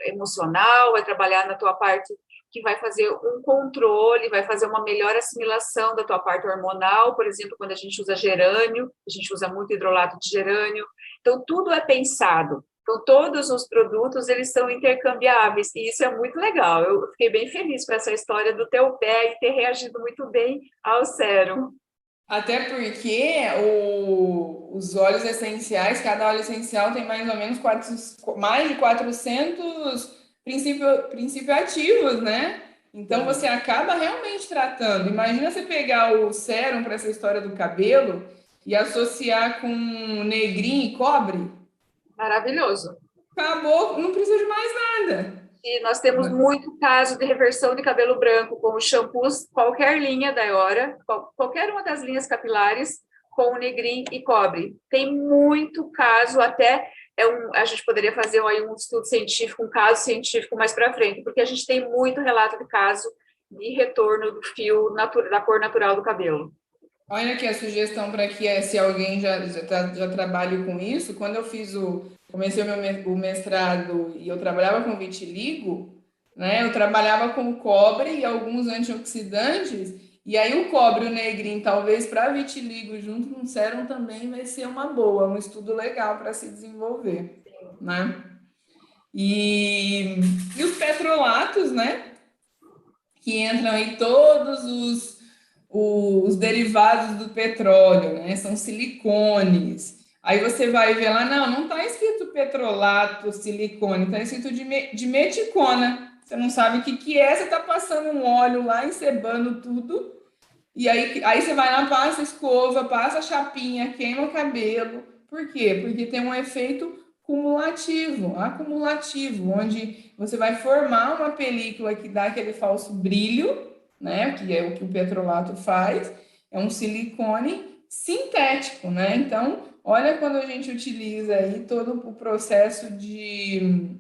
emocional, vai trabalhar na tua parte que vai fazer um controle, vai fazer uma melhor assimilação da tua parte hormonal, por exemplo, quando a gente usa gerânio, a gente usa muito hidrolato de gerânio, então tudo é pensado. Então, todos os produtos, eles são intercambiáveis, e isso é muito legal. Eu fiquei bem feliz com essa história do teu pé e ter reagido muito bem ao sérum. Até porque os óleos essenciais, cada óleo essencial tem mais ou menos mais de 400 princípios ativos, né? Então você acaba realmente tratando. Imagina você pegar o sérum para essa história do cabelo e associar com negrinho e cobre. Maravilhoso. Acabou, não precisa de mais nada. E nós temos muito caso de reversão de cabelo branco com os shampoos, qualquer linha da Iora, qualquer uma das linhas capilares, com negrim e cobre. Tem muito caso, até a gente poderia fazer aí um estudo científico, um caso científico mais para frente, porque a gente tem muito relato de caso de retorno do fio da cor natural do cabelo. Olha aqui a sugestão para que se alguém já trabalha com isso. Quando eu comecei o mestrado e eu trabalhava com vitiligo, né? Eu trabalhava com cobre e alguns antioxidantes, e aí o cobre e o negrinho, talvez para vitiligo junto com sérum também vai ser uma boa, um estudo legal para se desenvolver, né? E os petrolatos, né? Que entram aí todos os derivados do petróleo, né? São silicones. Aí você vai ver lá, não está escrito petrolato, silicone, está escrito de meticona. Você não sabe o que é, você está passando um óleo lá, encebando tudo, e aí você vai lá, passa escova, passa chapinha, queima o cabelo. Por quê? Porque tem um efeito acumulativo, onde você vai formar uma película que dá aquele falso brilho, né? Que é o que o petrolato faz, é um silicone sintético, né? Então, olha quando a gente utiliza aí todo o processo de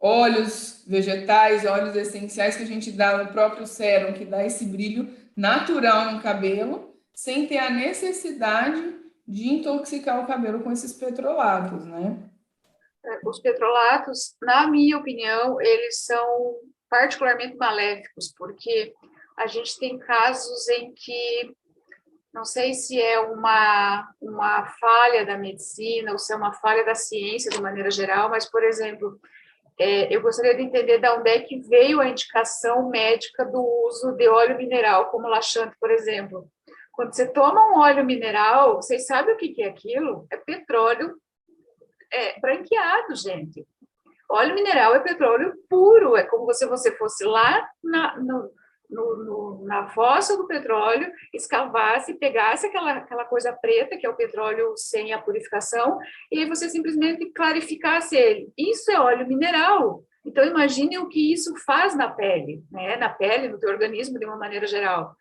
óleos vegetais, óleos essenciais que a gente dá no próprio sérum, que dá esse brilho natural no cabelo, sem ter a necessidade de intoxicar o cabelo com esses petrolatos, né? Os petrolatos, na minha opinião, eles são particularmente maléficos, porque a gente tem casos em que, não sei se é uma falha da medicina ou se é uma falha da ciência de maneira geral, mas, por exemplo, eu gostaria de entender de onde é que veio a indicação médica do uso de óleo mineral, como laxante, por exemplo. Quando você toma um óleo mineral, vocês sabem o que é aquilo? É petróleo branqueado, gente. Óleo mineral é petróleo puro, é como se você fosse lá na fossa do petróleo, escavasse, pegasse aquela coisa preta, que é o petróleo sem a purificação, e aí você simplesmente clarificasse ele. Isso é óleo mineral. Então, imagine o que isso faz na pele, né? Na pele, no teu organismo, de uma maneira geral.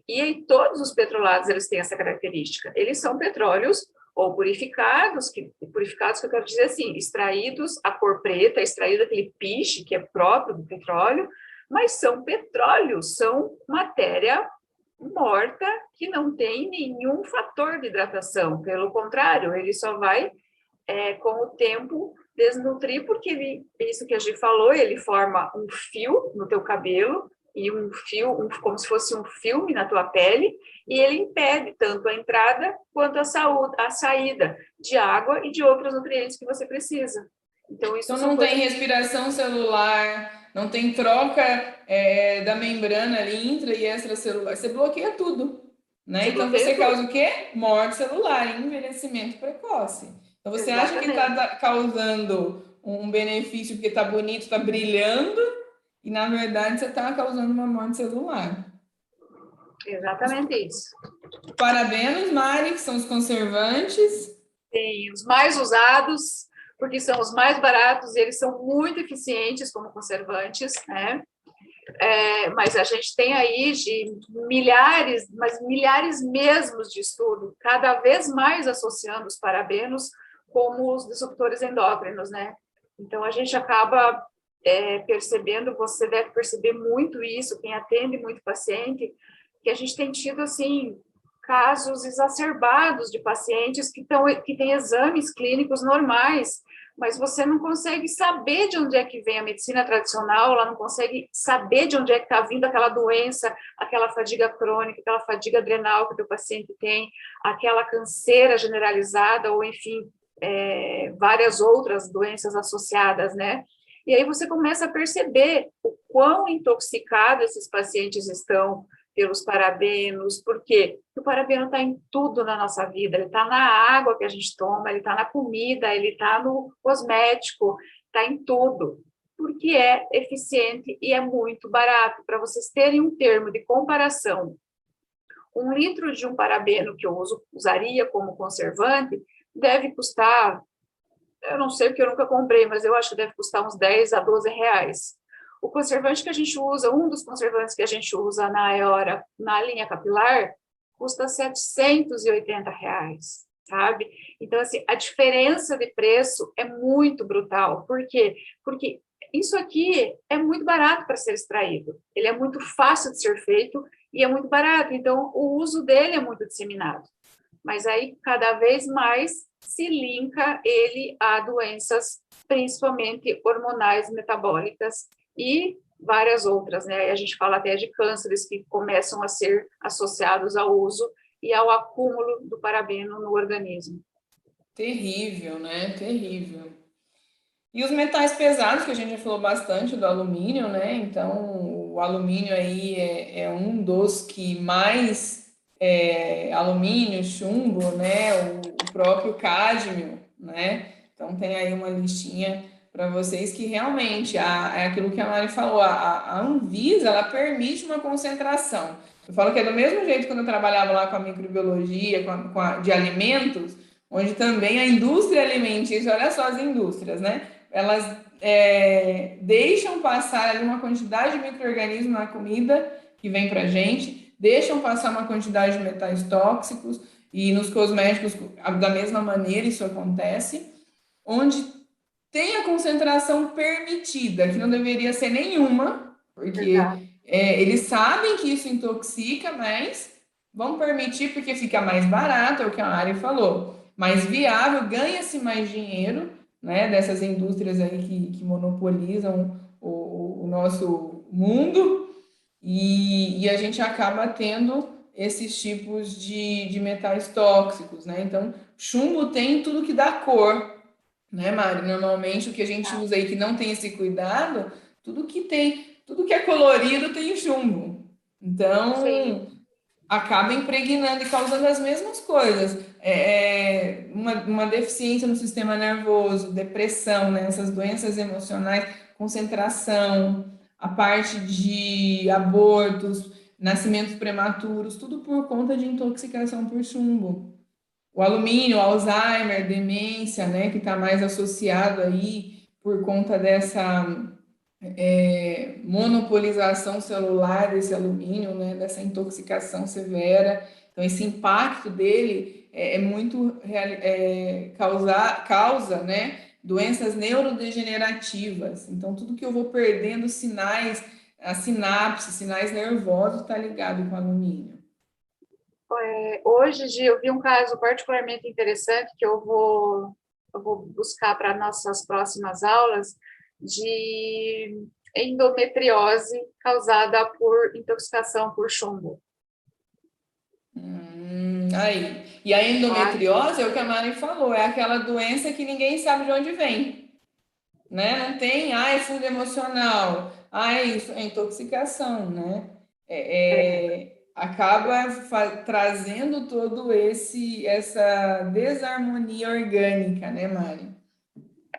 E aí, todos os petrolados, eles têm essa característica. Eles são petróleos ou purificados que eu quero dizer assim, extraídos, a cor preta, extraído aquele piche que é próprio do petróleo, mas são petróleos, são matéria morta que não tem nenhum fator de hidratação, pelo contrário, ele só vai, com o tempo, desnutrir, porque isso que a gente falou, ele forma um fio no teu cabelo, e um fio, como se fosse um filme na tua pele, e ele impede tanto a entrada quanto a saída de água e de outros nutrientes que você precisa. Então, isso não tem respiração celular, não tem troca da membrana ali intra e extracelular, você bloqueia tudo, né? Então você causa o quê? Morte celular, envelhecimento precoce. Então você acha que está causando um benefício porque está bonito, está brilhando, e na verdade você está causando uma morte celular. Exatamente isso. Parabenos, Mari, que são os conservantes. Tem os mais usados, porque são os mais baratos e eles são muito eficientes como conservantes, né? Mas a gente tem aí milhares mesmo de estudo, cada vez mais associando os parabenos como os disruptores endócrinos, né? Então a gente acaba percebendo, você deve perceber muito isso, quem atende muito paciente, que a gente tem tido, assim, casos exacerbados de pacientes que têm exames clínicos normais, mas você não consegue saber de onde é que vem a medicina tradicional, ela não consegue saber de onde é que está vindo aquela doença, aquela fadiga crônica, aquela fadiga adrenal que o teu paciente tem, aquela canseira generalizada, ou enfim, várias outras doenças associadas, né? E aí você começa a perceber o quão intoxicados esses pacientes estão pelos parabenos, porque o parabeno está em tudo na nossa vida, ele está na água que a gente toma, ele está na comida, ele está no cosmético, está em tudo, porque é eficiente e é muito barato. Para vocês terem um termo de comparação, 1 litro de um parabeno que eu usaria como conservante deve custar, eu não sei porque eu nunca comprei, mas eu acho que deve custar uns 10 a 12 reais. O conservante que a gente usa, um dos conservantes que a gente usa na Aeora, na linha capilar, custa 780 reais, sabe? Então, assim, a diferença de preço é muito brutal. Por quê? Porque isso aqui é muito barato para ser extraído. Ele é muito fácil de ser feito e é muito barato. Então, o uso dele é muito disseminado. Mas aí, cada vez mais, se linka ele a doenças, principalmente hormonais, metabólicas e várias outras, né? A gente fala até de cânceres que começam a ser associados ao uso e ao acúmulo do parabeno no organismo. Terrível, né? Terrível. E os metais pesados, que a gente já falou bastante do alumínio, né? Então, o alumínio aí é um dos que mais alumínio, chumbo, né? O próprio cádmio, né? Então, tem aí uma listinha para vocês que realmente é aquilo que a Mari falou, a Anvisa, ela permite uma concentração. Eu falo que é do mesmo jeito quando eu trabalhava lá com a microbiologia, de alimentos, onde também a indústria alimentícia, olha só as indústrias, né? Elas deixam passar ali uma quantidade de micro-organismos na comida que vem para a gente, deixam passar uma quantidade de metais tóxicos, e nos cosméticos, da mesma maneira, isso acontece, onde tem a concentração permitida, que não deveria ser nenhuma, porque eles sabem que isso intoxica, mas vão permitir porque fica mais barato, é o que a Ari falou, mais viável, ganha-se mais dinheiro, né, dessas indústrias aí que monopolizam o nosso mundo, e a gente acaba tendo esses tipos de metais tóxicos, né? Então, chumbo tem tudo que dá cor, né, Mari? Normalmente o que a gente usa aí que não tem esse cuidado, tudo que é colorido tem chumbo. Então, sim, acaba impregnando e causando as mesmas coisas. Uma deficiência no sistema nervoso, depressão, né? Essas doenças emocionais, concentração, a parte de abortos, nascimentos prematuros, tudo por conta de intoxicação por chumbo. O alumínio, o Alzheimer, demência, né? Que está mais associado aí por conta dessa monopolização celular desse alumínio, né, dessa intoxicação severa. Então, esse impacto dele causa, né, doenças neurodegenerativas. Então, tudo que eu vou perdendo sinais, a sinapse, sinais nervosos, está ligado com alumínio. Hoje, Gi, eu vi um caso particularmente interessante que eu vou buscar para nossas próximas aulas, de endometriose causada por intoxicação por chumbo. Aí. E a endometriose é o que a Mari falou, é aquela doença que ninguém sabe de onde vem, né? Não tem, é fundo emocional, é isso, é intoxicação, né? Acaba trazendo todo essa desarmonia orgânica, né, Mari?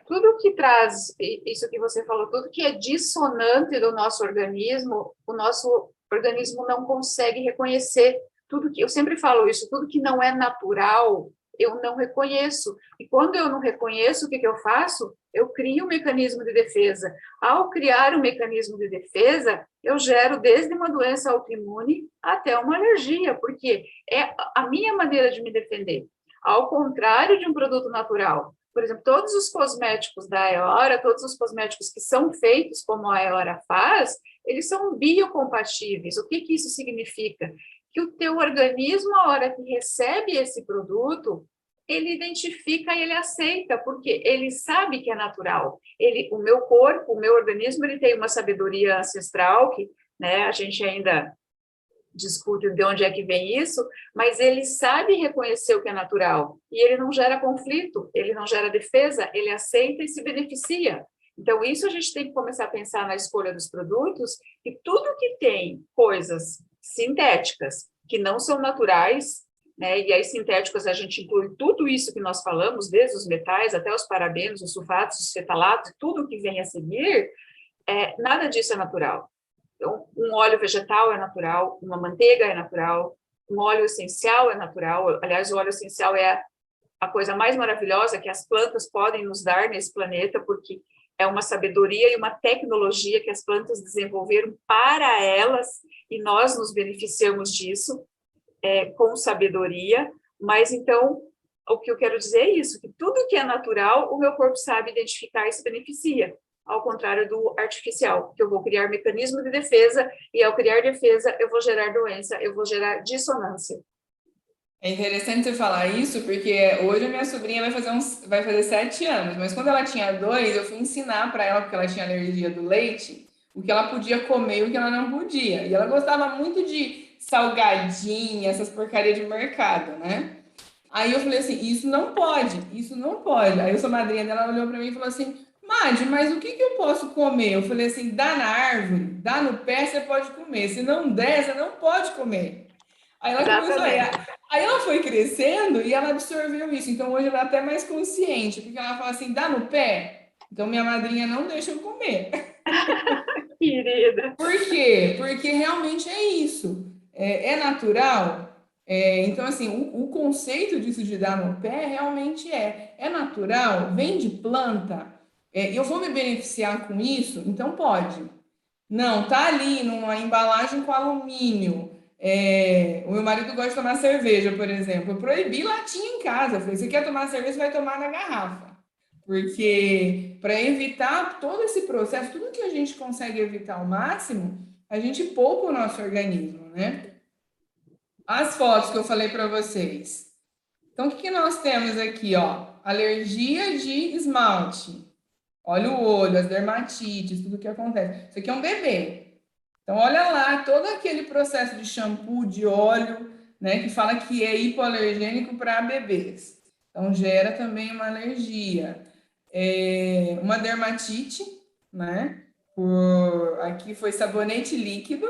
Tudo que traz, isso que você falou, tudo que é dissonante do nosso organismo, o nosso organismo não consegue reconhecer. Tudo que, eu sempre falo isso, tudo que não é natural, eu não reconheço. E quando eu não reconheço, o que eu faço? Eu crio um mecanismo de defesa. Ao criar um mecanismo de defesa, eu gero desde uma doença autoimune até uma alergia, porque é a minha maneira de me defender. Ao contrário de um produto natural. Por exemplo, todos os cosméticos da Aeora, todos os cosméticos que são feitos como a Aeora faz, eles são biocompatíveis. O que isso significa? Que o teu organismo, a hora que recebe esse produto, ele identifica e ele aceita, porque ele sabe que é natural. O meu corpo, o meu organismo, ele tem uma sabedoria ancestral que, né, a gente ainda discute de onde é que vem isso, mas ele sabe reconhecer o que é natural, e ele não gera conflito, ele não gera defesa, ele aceita e se beneficia. Então, isso a gente tem que começar a pensar na escolha dos produtos, que tudo que tem coisas sintéticas, que não são naturais, né? E aí sintéticos a gente inclui tudo isso que nós falamos, desde os metais até os parabenos, os sulfatos, os fetalatos, tudo que vem a seguir, nada disso é natural. Então, um óleo vegetal é natural, uma manteiga é natural, um óleo essencial é natural. Aliás, o óleo essencial é a coisa mais maravilhosa que as plantas podem nos dar nesse planeta, porque é uma sabedoria e uma tecnologia que as plantas desenvolveram para elas, e nós nos beneficiamos disso com sabedoria. Mas, então, o que eu quero dizer é isso, que tudo que é natural, o meu corpo sabe identificar e se beneficia, ao contrário do artificial, que eu vou criar mecanismo de defesa, e ao criar defesa, eu vou gerar doença, eu vou gerar dissonância. É interessante você falar isso, porque hoje a minha sobrinha vai fazer 7 anos, mas quando ela tinha 2, eu fui ensinar para ela, porque ela tinha alergia do leite, o que ela podia comer e o que ela não podia. E ela gostava muito de salgadinha, essas porcarias de mercado, né? Aí eu falei assim, isso não pode, isso não pode. Aí eu sou madrinha dela, olhou para mim e falou assim, Madi, mas o que eu posso comer? Eu falei assim, dá na árvore, dá no pé, você pode comer. Se não der, você não pode comer. Aí ela começou aí ela foi crescendo e ela absorveu isso. Então hoje ela é até mais consciente, porque ela fala assim, dá no pé? Então minha madrinha não deixa eu comer. Querida. Por quê? Porque realmente é isso. É natural? Então, assim, o conceito disso de dar no pé realmente é natural, vem de planta, eu vou me beneficiar com isso? Então pode. Não, tá ali numa embalagem com alumínio. O meu marido gosta de tomar cerveja, por exemplo. Eu proibi latinha em casa. Eu falei, você quer tomar cerveja, você vai tomar na garrafa. Porque para evitar todo esse processo, tudo que a gente consegue evitar ao máximo, a gente poupa o nosso organismo, né? As fotos que eu falei para vocês. Então, o que nós temos aqui, ó? Alergia de esmalte. Olha o olho, as dermatites, tudo que acontece. Isso aqui é um bebê. Então, olha lá, todo aquele processo de shampoo, de óleo, né, que fala que é hipoalergênico para bebês. Então, gera também uma alergia. Uma dermatite, né? Aqui foi sabonete líquido.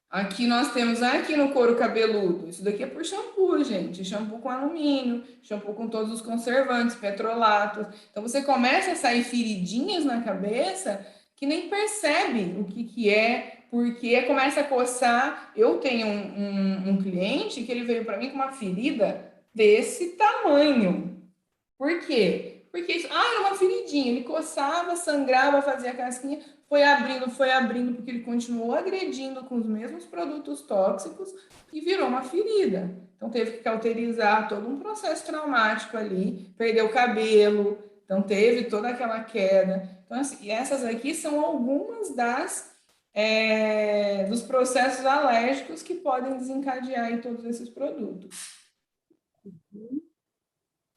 Aqui nós temos aqui no couro cabeludo. Isso daqui é por shampoo, gente. Shampoo com alumínio, shampoo com todos os conservantes, petrolatos. Então você começa a sair feridinhas na cabeça que nem percebe o que é, porque começa a coçar. Eu tenho um cliente que ele veio para mim com uma ferida desse tamanho. Por quê? Porque isso, era uma feridinha. Ele coçava, sangrava, fazia casquinha, foi abrindo, porque ele continuou agredindo com os mesmos produtos tóxicos e virou uma ferida. Então, teve que cauterizar todo um processo traumático ali, perdeu o cabelo, então teve toda aquela queda. Então, assim, essas aqui são algumas dos processos alérgicos que podem desencadear aí todos esses produtos.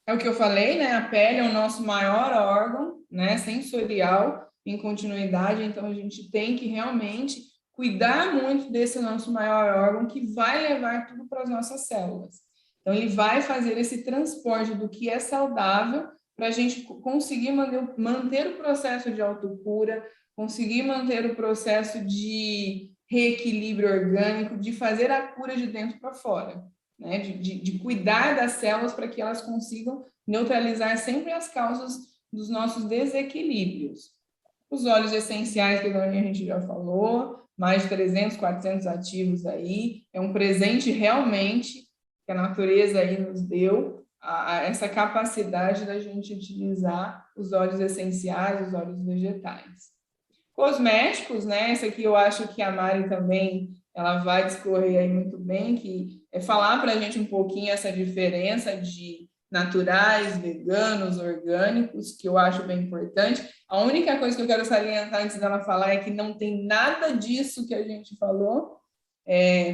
É o que eu falei, né? A pele é o nosso maior órgão, né, sensorial em continuidade, então a gente tem que realmente cuidar muito desse nosso maior órgão que vai levar tudo para as nossas células. Então ele vai fazer esse transporte do que é saudável para a gente conseguir manter o processo de autocura, conseguir manter o processo de reequilíbrio orgânico, de fazer a cura de dentro para fora. Né, de cuidar das células para que elas consigam neutralizar sempre as causas dos nossos desequilíbrios. Os óleos essenciais, que a gente já falou, mais de 300, 400 ativos aí, é um presente realmente que a natureza aí nos deu, essa capacidade da gente utilizar os óleos essenciais, os óleos vegetais. Cosméticos, né? Esse aqui eu acho que a Mari também ela vai discorrer aí muito bem, que é falar para a gente um pouquinho essa diferença de naturais, veganos, orgânicos, que eu acho bem importante. A única coisa que eu quero salientar antes dela falar é que não tem nada disso que a gente falou,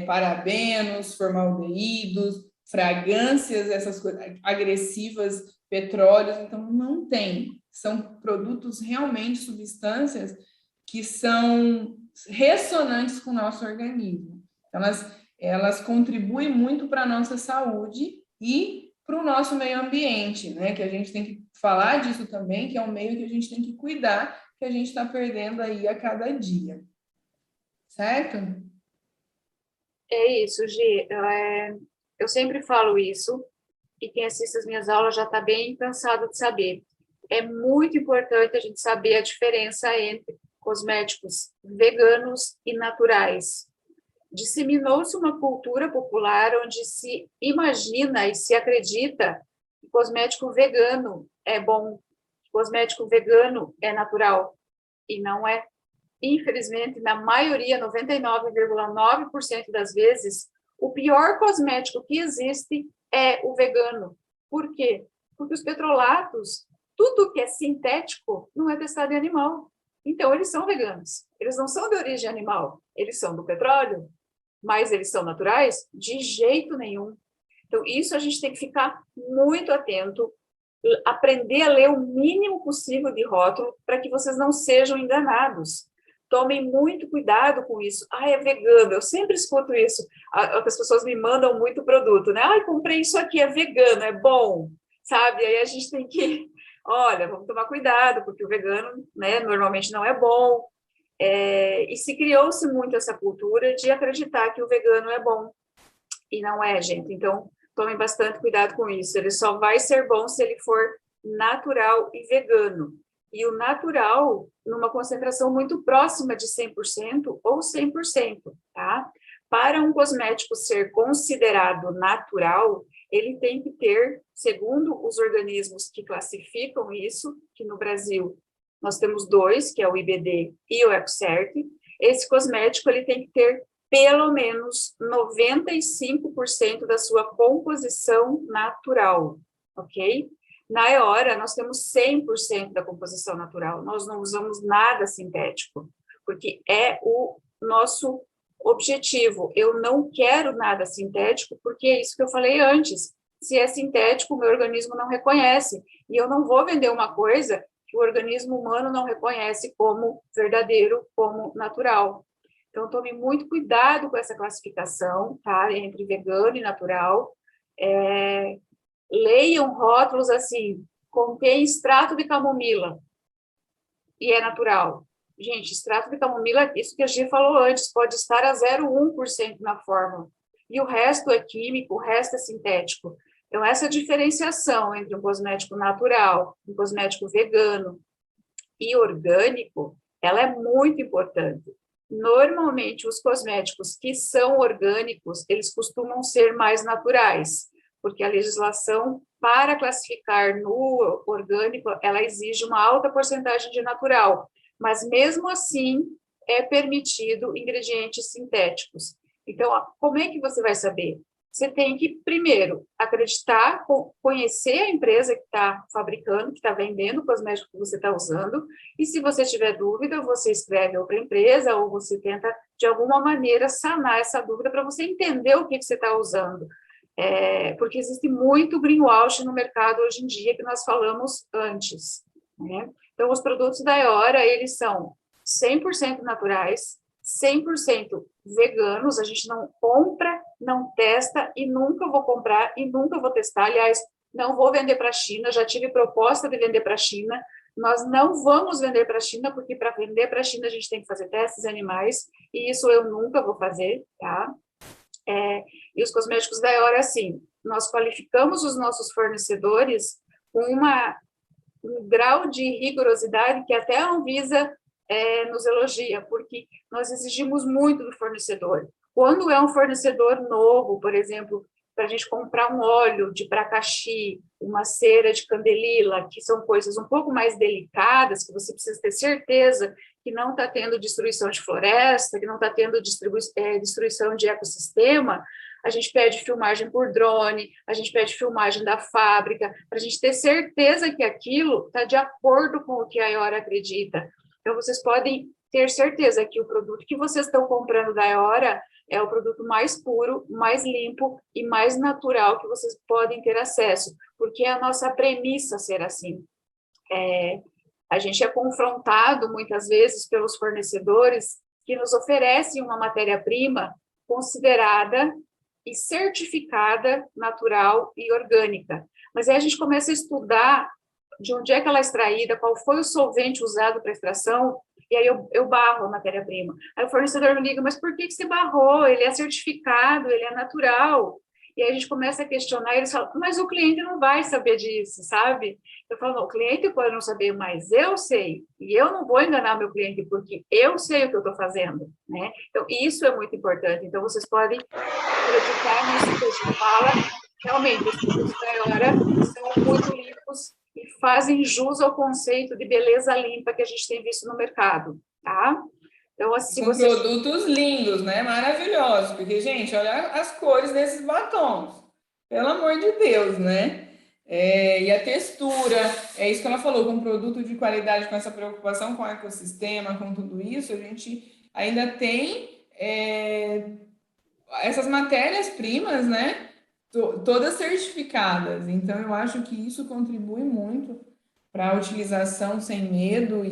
parabenos, formaldeídos, fragrâncias, essas coisas agressivas, petróleos, então não tem. São produtos realmente, substâncias que são ressonantes com o nosso organismo. Elas contribuem muito para a nossa saúde e para o nosso meio ambiente, né? Que a gente tem que falar disso também, que é um meio que a gente tem que cuidar, que a gente está perdendo aí a cada dia. Certo? É isso, Gi. Eu sempre falo isso, e quem assiste as minhas aulas já está bem cansado de saber. É muito importante a gente saber a diferença entre cosméticos veganos e naturais. Disseminou-se uma cultura popular onde se imagina e se acredita que cosmético vegano é bom, que cosmético vegano é natural, e não é. Infelizmente, na maioria, 99,9% das vezes, o pior cosmético que existe é o vegano. Por quê? Porque os petrolatos, tudo que é sintético, não é testado em animal. Então, eles são veganos. Eles não são de origem animal, eles são do petróleo. Mas eles são naturais? De jeito nenhum. Então, isso a gente tem que ficar muito atento, aprender a ler o mínimo possível de rótulo para que vocês não sejam enganados. Tomem muito cuidado com isso. Ah, é vegano. Eu sempre escuto isso. As pessoas me mandam muito produto, né? Ah, comprei isso aqui, é vegano, é bom, sabe? Aí a gente tem que, olha, vamos tomar cuidado, porque o vegano, né, normalmente não é bom. E se criou-se muito essa cultura de acreditar que o vegano é bom. E não é, gente. Então, tomem bastante cuidado com isso. Ele só vai ser bom se ele for natural e vegano. E o natural, numa concentração muito próxima de 100% ou 100%, tá? Para um cosmético ser considerado natural, ele tem que ter, segundo os organismos que classificam isso, que no Brasil nós temos 2, que é o IBD e o EcoCert, esse cosmético ele tem que ter pelo menos 95% da sua composição natural, ok? Na Eora, nós temos 100% da composição natural, nós não usamos nada sintético, porque é o nosso objetivo. Eu não quero nada sintético, porque é isso que eu falei antes. Se é sintético, o meu organismo não reconhece, e eu não vou vender uma coisa que o organismo humano não reconhece como verdadeiro, como natural. Então, tome muito cuidado com essa classificação, tá? Entre vegano e natural. Leiam rótulos assim, contém extrato de camomila, e é natural. Gente, extrato de camomila, isso que a Gi falou antes, pode estar a 0,1% na fórmula. E o resto é químico, o resto é sintético. Então, essa diferenciação entre um cosmético natural, um cosmético vegano e orgânico, ela é muito importante. Normalmente, os cosméticos que são orgânicos, eles costumam ser mais naturais, porque a legislação para classificar no orgânico, ela exige uma alta porcentagem de natural, mas mesmo assim é permitido ingredientes sintéticos. Então, como é que você vai saber? Você tem que, primeiro, acreditar, conhecer a empresa que está fabricando, que está vendendo o cosmético que você está usando, e se você tiver dúvida, você escreve a outra empresa, ou você tenta, de alguma maneira, sanar essa dúvida para você entender o que você está usando. Porque existe muito greenwashing no mercado hoje em dia, que nós falamos antes, né? Então, os produtos da Eora, eles são 100% naturais, 100% veganos, a gente não compra, não testa, e nunca vou comprar, e nunca vou testar. Aliás, não vou vender para a China, já tive proposta de vender para a China, nós não vamos vender para a China, porque para vender para a China a gente tem que fazer testes animais, e isso eu nunca vou fazer, tá? E os cosméticos da Eora, assim, nós qualificamos os nossos fornecedores com um grau de rigorosidade que até a Anvisa nos elogia, porque nós exigimos muito do fornecedor. Quando é um fornecedor novo, por exemplo, para a gente comprar um óleo de pracaxi, uma cera de candelila, que são coisas um pouco mais delicadas, que você precisa ter certeza que não está tendo destruição de floresta, que não está tendo destruição de ecossistema, a gente pede filmagem por drone, a gente pede filmagem da fábrica, para a gente ter certeza que aquilo está de acordo com o que a Eora acredita. Então, vocês podem ter certeza que o produto que vocês estão comprando da Eora é o produto mais puro, mais limpo e mais natural que vocês podem ter acesso, porque é a nossa premissa ser assim. A gente é confrontado, muitas vezes, pelos fornecedores que nos oferecem uma matéria-prima considerada e certificada natural e orgânica. Mas aí a gente começa a estudar de onde é que ela é extraída, qual foi o solvente usado para extração, e aí eu barro a matéria-prima. Aí o fornecedor me liga, mas por que você barrou? Ele é certificado, ele é natural. E aí a gente começa a questionar, e eles falam, mas o cliente não vai saber disso, sabe? Eu falo, não, o cliente pode não saber, mas eu sei, e eu não vou enganar meu cliente, porque eu sei o que eu estou fazendo, né? Então, isso é muito importante. Então, vocês podem acreditar nisso que a gente fala. Realmente, os produtos da Eora são muito limpos e fazem jus ao conceito de beleza limpa que a gente tem visto no mercado, tá? Então, assim, São produtos lindos, né? Maravilhosos. Porque, gente, olha as cores desses batons. Pelo amor de Deus, né? E a textura, é isso que ela falou, com um produto de qualidade, com essa preocupação com o ecossistema, com tudo isso, a gente ainda tem essas matérias-primas, né? Todas certificadas. Então, eu acho que isso contribui muito para a utilização sem medo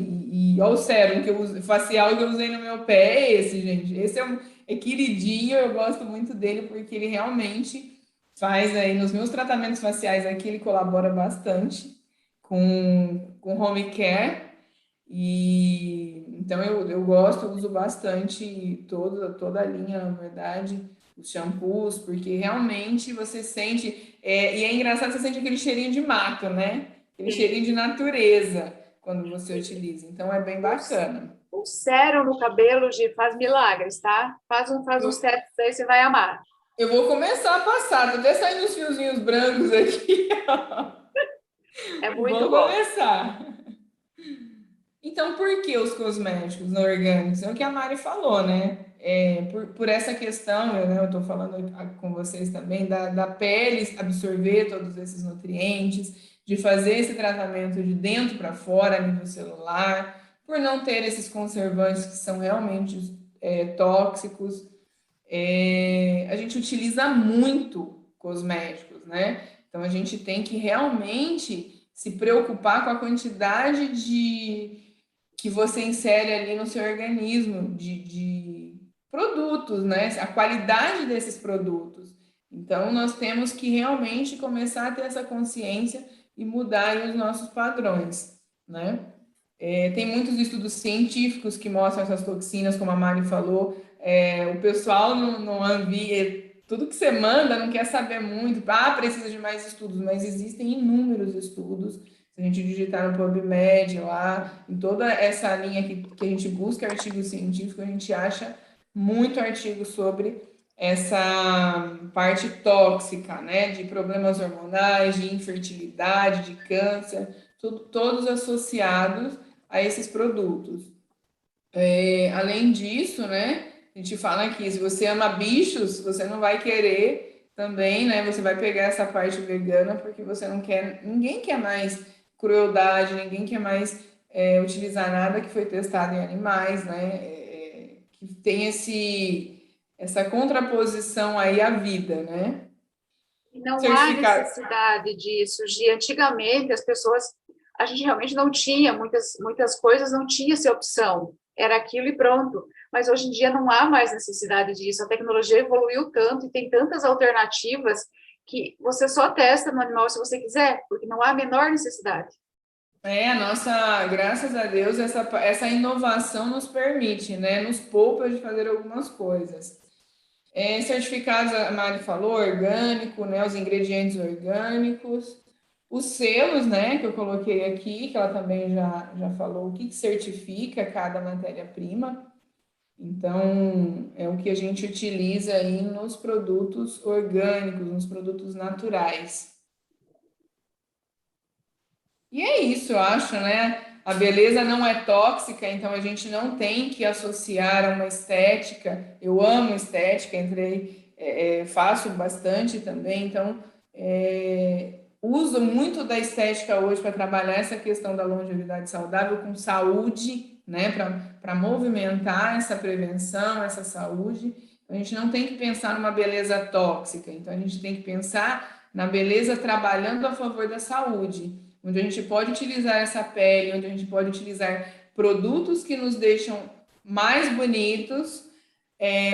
olha o sérum que eu uso, facial que eu usei no meu pé é esse, gente. Esse é queridinho, eu gosto muito dele porque ele realmente faz aí nos meus tratamentos faciais aqui, ele colabora bastante com home care e então eu gosto, eu uso bastante toda a linha, na verdade, os shampoos, porque realmente você sente, e é engraçado, você sente aquele cheirinho de mato, né? Aquele cheirinho de natureza quando você utiliza. Então é bem bacana. O sérum no cabelo, Gi, faz milagres, tá? Faz uns testes aí, você vai amar. Eu vou começar a passar, tô até saindo os fiozinhos brancos aqui. É muito Vou bom. começar. Então, por que os cosméticos não orgânicos? É o que a Mari falou, né? Por essa questão, eu estou falando com vocês também, da pele absorver todos esses nutrientes, de fazer esse tratamento de dentro para fora, a nível celular, por não ter esses conservantes que são realmente tóxicos. A gente utiliza muito cosméticos, né? Então, a gente tem que realmente se preocupar com a quantidade que você insere ali no seu organismo de produtos, né? A qualidade desses produtos. Então, nós temos que realmente começar a ter essa consciência e mudar aí os nossos padrões, né? Tem muitos estudos científicos que mostram essas toxinas, como a Mari falou. O pessoal no Anvisa, tudo que você manda não quer saber muito. Precisa de mais estudos, mas existem inúmeros estudos. Se a gente digitar no PubMed lá, em toda essa linha que a gente busca artigo científico, a gente acha muito artigo sobre essa parte tóxica, né? De problemas hormonais, de infertilidade, de câncer, todos associados a esses produtos. Além disso, né? A gente fala que se você ama bichos, você não vai querer também, né? Você vai pegar essa parte vegana porque você não quer, ninguém quer mais crueldade, ninguém quer mais utilizar nada que foi testado em animais, né? Que tem essa contraposição aí à vida, né? Não há necessidade disso, Gi. Antigamente, a gente realmente não tinha, muitas coisas não tinha essa opção, era aquilo e pronto. Mas hoje em dia não há mais necessidade disso, a tecnologia evoluiu tanto e tem tantas alternativas que você só testa no animal se você quiser, porque não há a menor necessidade. Graças a Deus, essa inovação nos permite, né? Nos poupa de fazer algumas coisas. Certificados, a Mari falou, orgânico, né? Os ingredientes orgânicos. Os selos, né? Que eu coloquei aqui, que ela também já falou, o que certifica cada matéria-prima. Então, é o que a gente utiliza aí nos produtos orgânicos, nos produtos naturais. E é isso, eu acho, né? A beleza não é tóxica, então a gente não tem que associar a uma estética. Eu amo estética, faço bastante também, então uso muito da estética hoje para trabalhar essa questão da longevidade saudável com saúde, né? Para movimentar essa prevenção, essa saúde. A gente não tem que pensar numa beleza tóxica, então a gente tem que pensar na beleza trabalhando a favor da saúde, onde a gente pode utilizar essa pele, onde a gente pode utilizar produtos que nos deixam mais bonitos,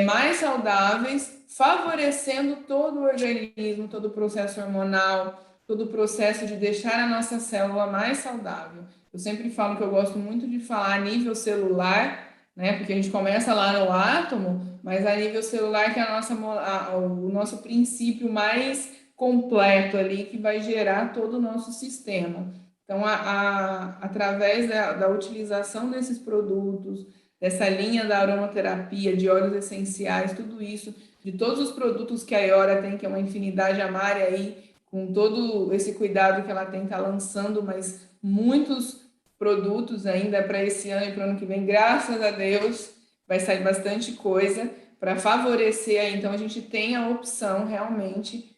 mais saudáveis, favorecendo todo o organismo, todo o processo hormonal, todo o processo de deixar a nossa célula mais saudável. Eu sempre falo que eu gosto muito de falar a nível celular, né? Porque a gente começa lá no átomo, mas a nível celular que é o nosso princípio mais completo ali, que vai gerar todo o nosso sistema. Então, através da utilização desses produtos, dessa linha da aromaterapia, de óleos essenciais, tudo isso, de todos os produtos que a Iora tem, que é uma infinidade, a Mari aí, com todo esse cuidado que ela tem, está lançando, mas muitos produtos ainda para esse ano e para o ano que vem, graças a Deus, vai sair bastante coisa para favorecer aí. Então, a gente tem a opção realmente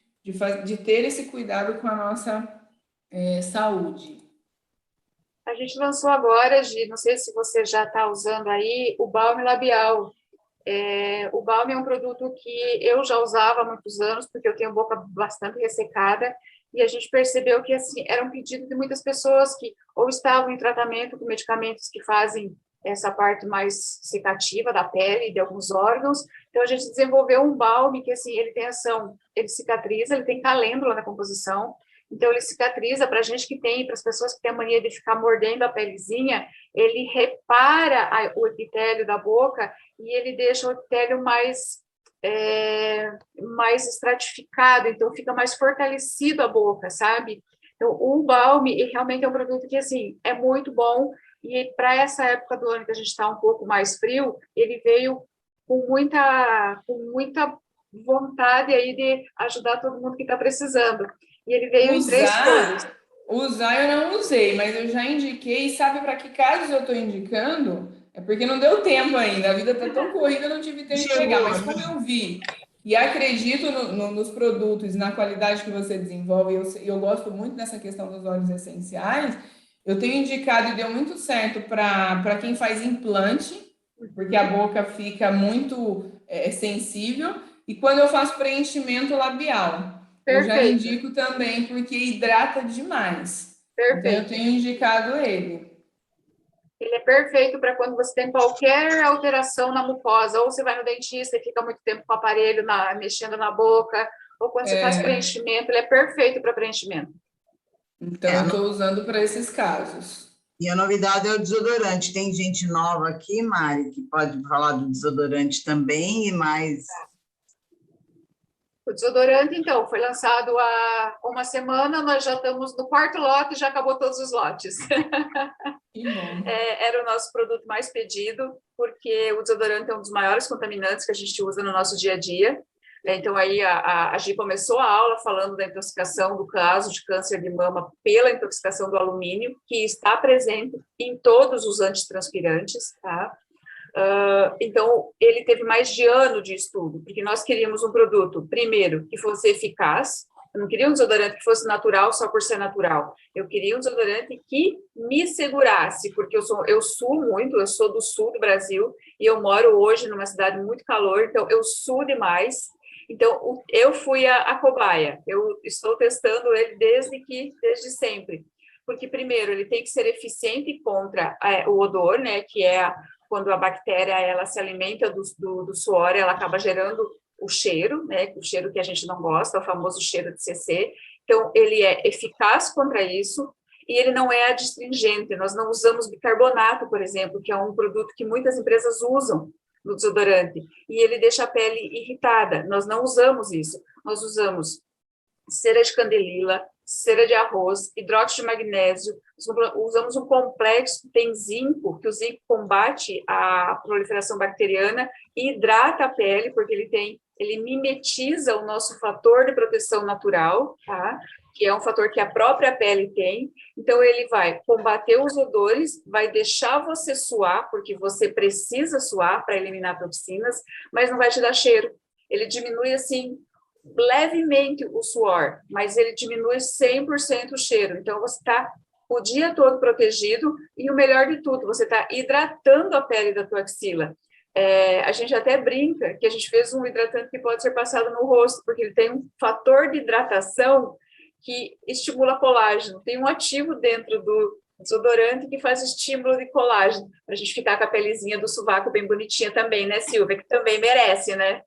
de ter esse cuidado com a nossa saúde. A gente lançou agora, Gi, não sei se você já está usando aí, o balme labial. O balme é um produto que eu já usava há muitos anos, porque eu tenho boca bastante ressecada, e a gente percebeu que assim, era um pedido de muitas pessoas que ou estavam em tratamento com medicamentos que fazem essa parte mais secativa da pele, de alguns órgãos. Então, a gente desenvolveu um balme que, assim, ele tem ação, ele cicatriza, ele tem calêndula na composição, então ele cicatriza para a gente que tem, para as pessoas que têm a mania de ficar mordendo a pelezinha, ele repara o epitélio da boca e ele deixa o epitélio mais estratificado, então fica mais fortalecido a boca, sabe? Então, o balme realmente é um produto que, assim, é muito bom, e para essa época do ano que a gente está um pouco mais frio, ele veio com muita vontade aí de ajudar todo mundo que está precisando. E ele veio em 3 cores. Usar eu não usei, mas eu já indiquei. Sabe para que casos eu estou indicando? É porque não deu tempo ainda. A vida está tão corrida, eu não tive tempo de pegar. Mas como eu vi e acredito nos produtos, na qualidade que você desenvolve, eu gosto muito dessa questão dos óleos essenciais, eu tenho indicado e deu muito certo para quem faz implante, porque a boca fica muito sensível, e quando eu faço preenchimento labial. Eu já Perfeito, indico também porque hidrata demais. Então, eu perfeito. tenho indicado ele. Ele é perfeito para quando você tem qualquer alteração na mucosa, ou você vai no dentista e fica muito tempo com o aparelho mexendo na boca, ou quando você faz preenchimento, ele é perfeito para preenchimento. Então, eu estou usando para esses casos. E a novidade é o desodorante. Tem gente nova aqui, Mari, que pode falar do desodorante também, e mais... O desodorante, então, foi lançado há uma semana, nós já estamos no 4º lote, já acabou todos os lotes. Que bom. Era o nosso produto mais pedido, porque o desodorante é um dos maiores contaminantes que a gente usa no nosso dia a dia. Então, aí a Gi começou a aula falando da intoxicação do caso de câncer de mama pela intoxicação do alumínio, que está presente em todos os antitranspirantes, tá? Então, ele teve mais de ano de estudo, porque nós queríamos um produto, primeiro, que fosse eficaz. Eu não queria um desodorante que fosse natural só por ser natural. Eu queria um desodorante que me segurasse, porque eu suo muito, eu sou do sul do Brasil, e eu moro hoje numa cidade muito calor, então eu suo demais. Então, eu fui a cobaia. Eu estou testando ele desde sempre. Porque, primeiro, ele tem que ser eficiente contra o odor, né, que é quando a bactéria ela se alimenta do suor, ela acaba gerando o cheiro, né, o cheiro que a gente não gosta, o famoso cheiro de CC. Então, ele é eficaz contra isso e ele não é adstringente. Nós não usamos bicarbonato, por exemplo, que é um produto que muitas empresas usam no desodorante, e ele deixa a pele irritada. Nós não usamos isso. Nós usamos cera de candelila, cera de arroz, hidróxido de magnésio, usamos um complexo que tem zinco, que o zinco combate a proliferação bacteriana e hidrata a pele, porque ele mimetiza o nosso fator de proteção natural, tá? Que é um fator que a própria pele tem. Então, ele vai combater os odores, vai deixar você suar, porque você precisa suar para eliminar toxinas, mas não vai te dar cheiro. Ele diminui, assim, levemente o suor, mas ele diminui 100% o cheiro. Então, você está o dia todo protegido e o melhor de tudo, você está hidratando a pele da tua axila. A gente até brinca que a gente fez um hidratante que pode ser passado no rosto, porque ele tem um fator de hidratação que estimula colágeno. Tem um ativo dentro Desodorante que faz estímulo de colágeno, para a gente ficar com a pelezinha do sovaco bem bonitinha também, né, Silvia? Que também merece, né?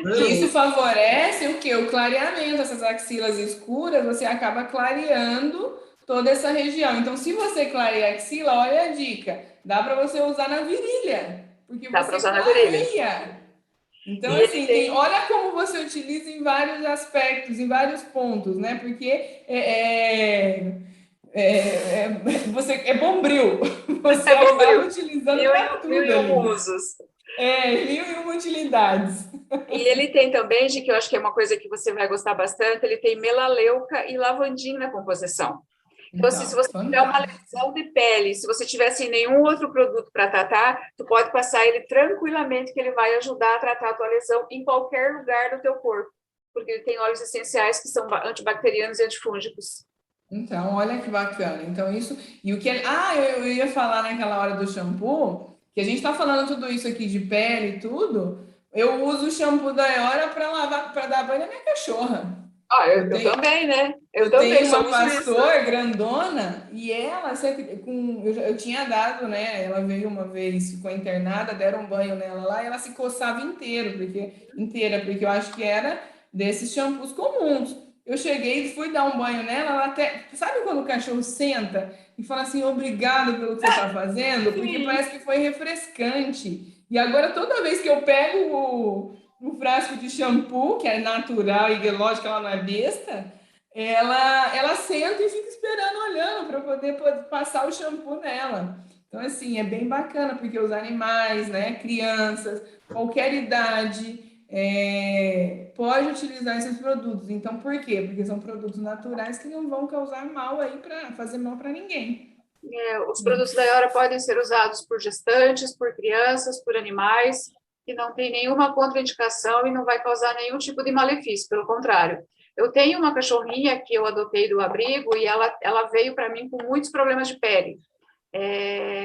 E isso favorece o quê? O clareamento. Essas axilas escuras, você acaba clareando toda essa região. Então, se você clareia a axila, olha a dica, dá para você usar na virilha, porque Dá para você usar na virilha. clareia. Então, E assim, ele tem... olha como você utiliza em vários aspectos, em vários pontos, né? Porque você é bombril, você É bombril. acaba utilizando para tudo Mil e um ali. usos. Mil e uma utilidades. E ele tem também, de que eu acho que é uma coisa que você vai gostar bastante, ele tem melaleuca e lavandin na composição. Então, assim, se você tiver uma lesão de pele, se você tiver sem nenhum outro produto para tratar, tu pode passar ele tranquilamente, que ele vai ajudar a tratar a tua lesão em qualquer lugar do teu corpo, porque ele tem óleos essenciais que são antibacterianos e antifúngicos. Então, olha que bacana. Então, isso. E o que. Eu ia falar naquela hora do shampoo, que a gente está falando tudo isso aqui de pele e tudo. Eu uso o shampoo da Eora para lavar, para dar banho na minha cachorra. Eu também, né? Eu tenho uma pastor grandona e ela sempre eu tinha dado, né? Ela veio uma vez, ficou internada, deram um banho nela lá e ela se coçava inteira, porque eu acho que era desses shampoos comuns. Eu cheguei e fui dar um banho nela, ela até. Sabe quando o cachorro senta e fala assim, obrigado pelo que você está fazendo? Porque parece que foi refrescante. E agora, toda vez que eu pego o frasco de shampoo, que é natural e lógico que ela não é besta, ela senta e fica esperando, olhando para poder passar o shampoo nela. Então, assim, é bem bacana, porque os animais, né, crianças, qualquer idade, pode utilizar esses produtos. Então, por quê? Porque são produtos naturais que não vão causar mal aí, para fazer mal para ninguém. Os produtos da Eora podem ser usados por gestantes, por crianças, por animais, que não tem nenhuma contraindicação e não vai causar nenhum tipo de malefício, pelo contrário. Eu tenho uma cachorrinha que eu adotei do abrigo e ela veio para mim com muitos problemas de pele.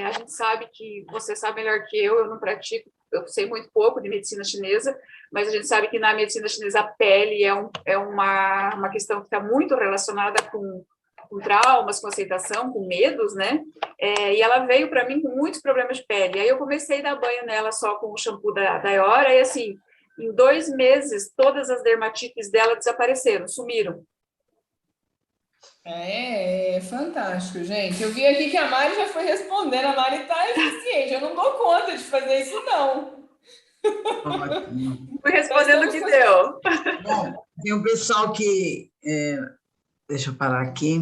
A gente sabe que, você sabe melhor que eu não pratico, eu sei muito pouco de medicina chinesa, mas a gente sabe que na medicina chinesa a pele é uma questão que está muito relacionada com traumas, com aceitação, com medos, né? E ela veio para mim com muitos problemas de pele. Aí eu comecei a dar banho nela só com o shampoo da Eora e, assim, em 2 meses, todas as dermatites dela desapareceram, sumiram. É fantástico, gente. Eu vi aqui que a Mari já foi respondendo. A Mari tá eficiente. Eu não dou conta de fazer isso, não. Ótimo. Fui respondendo o que deu. Bom, tem um pessoal que... deixa eu parar aqui.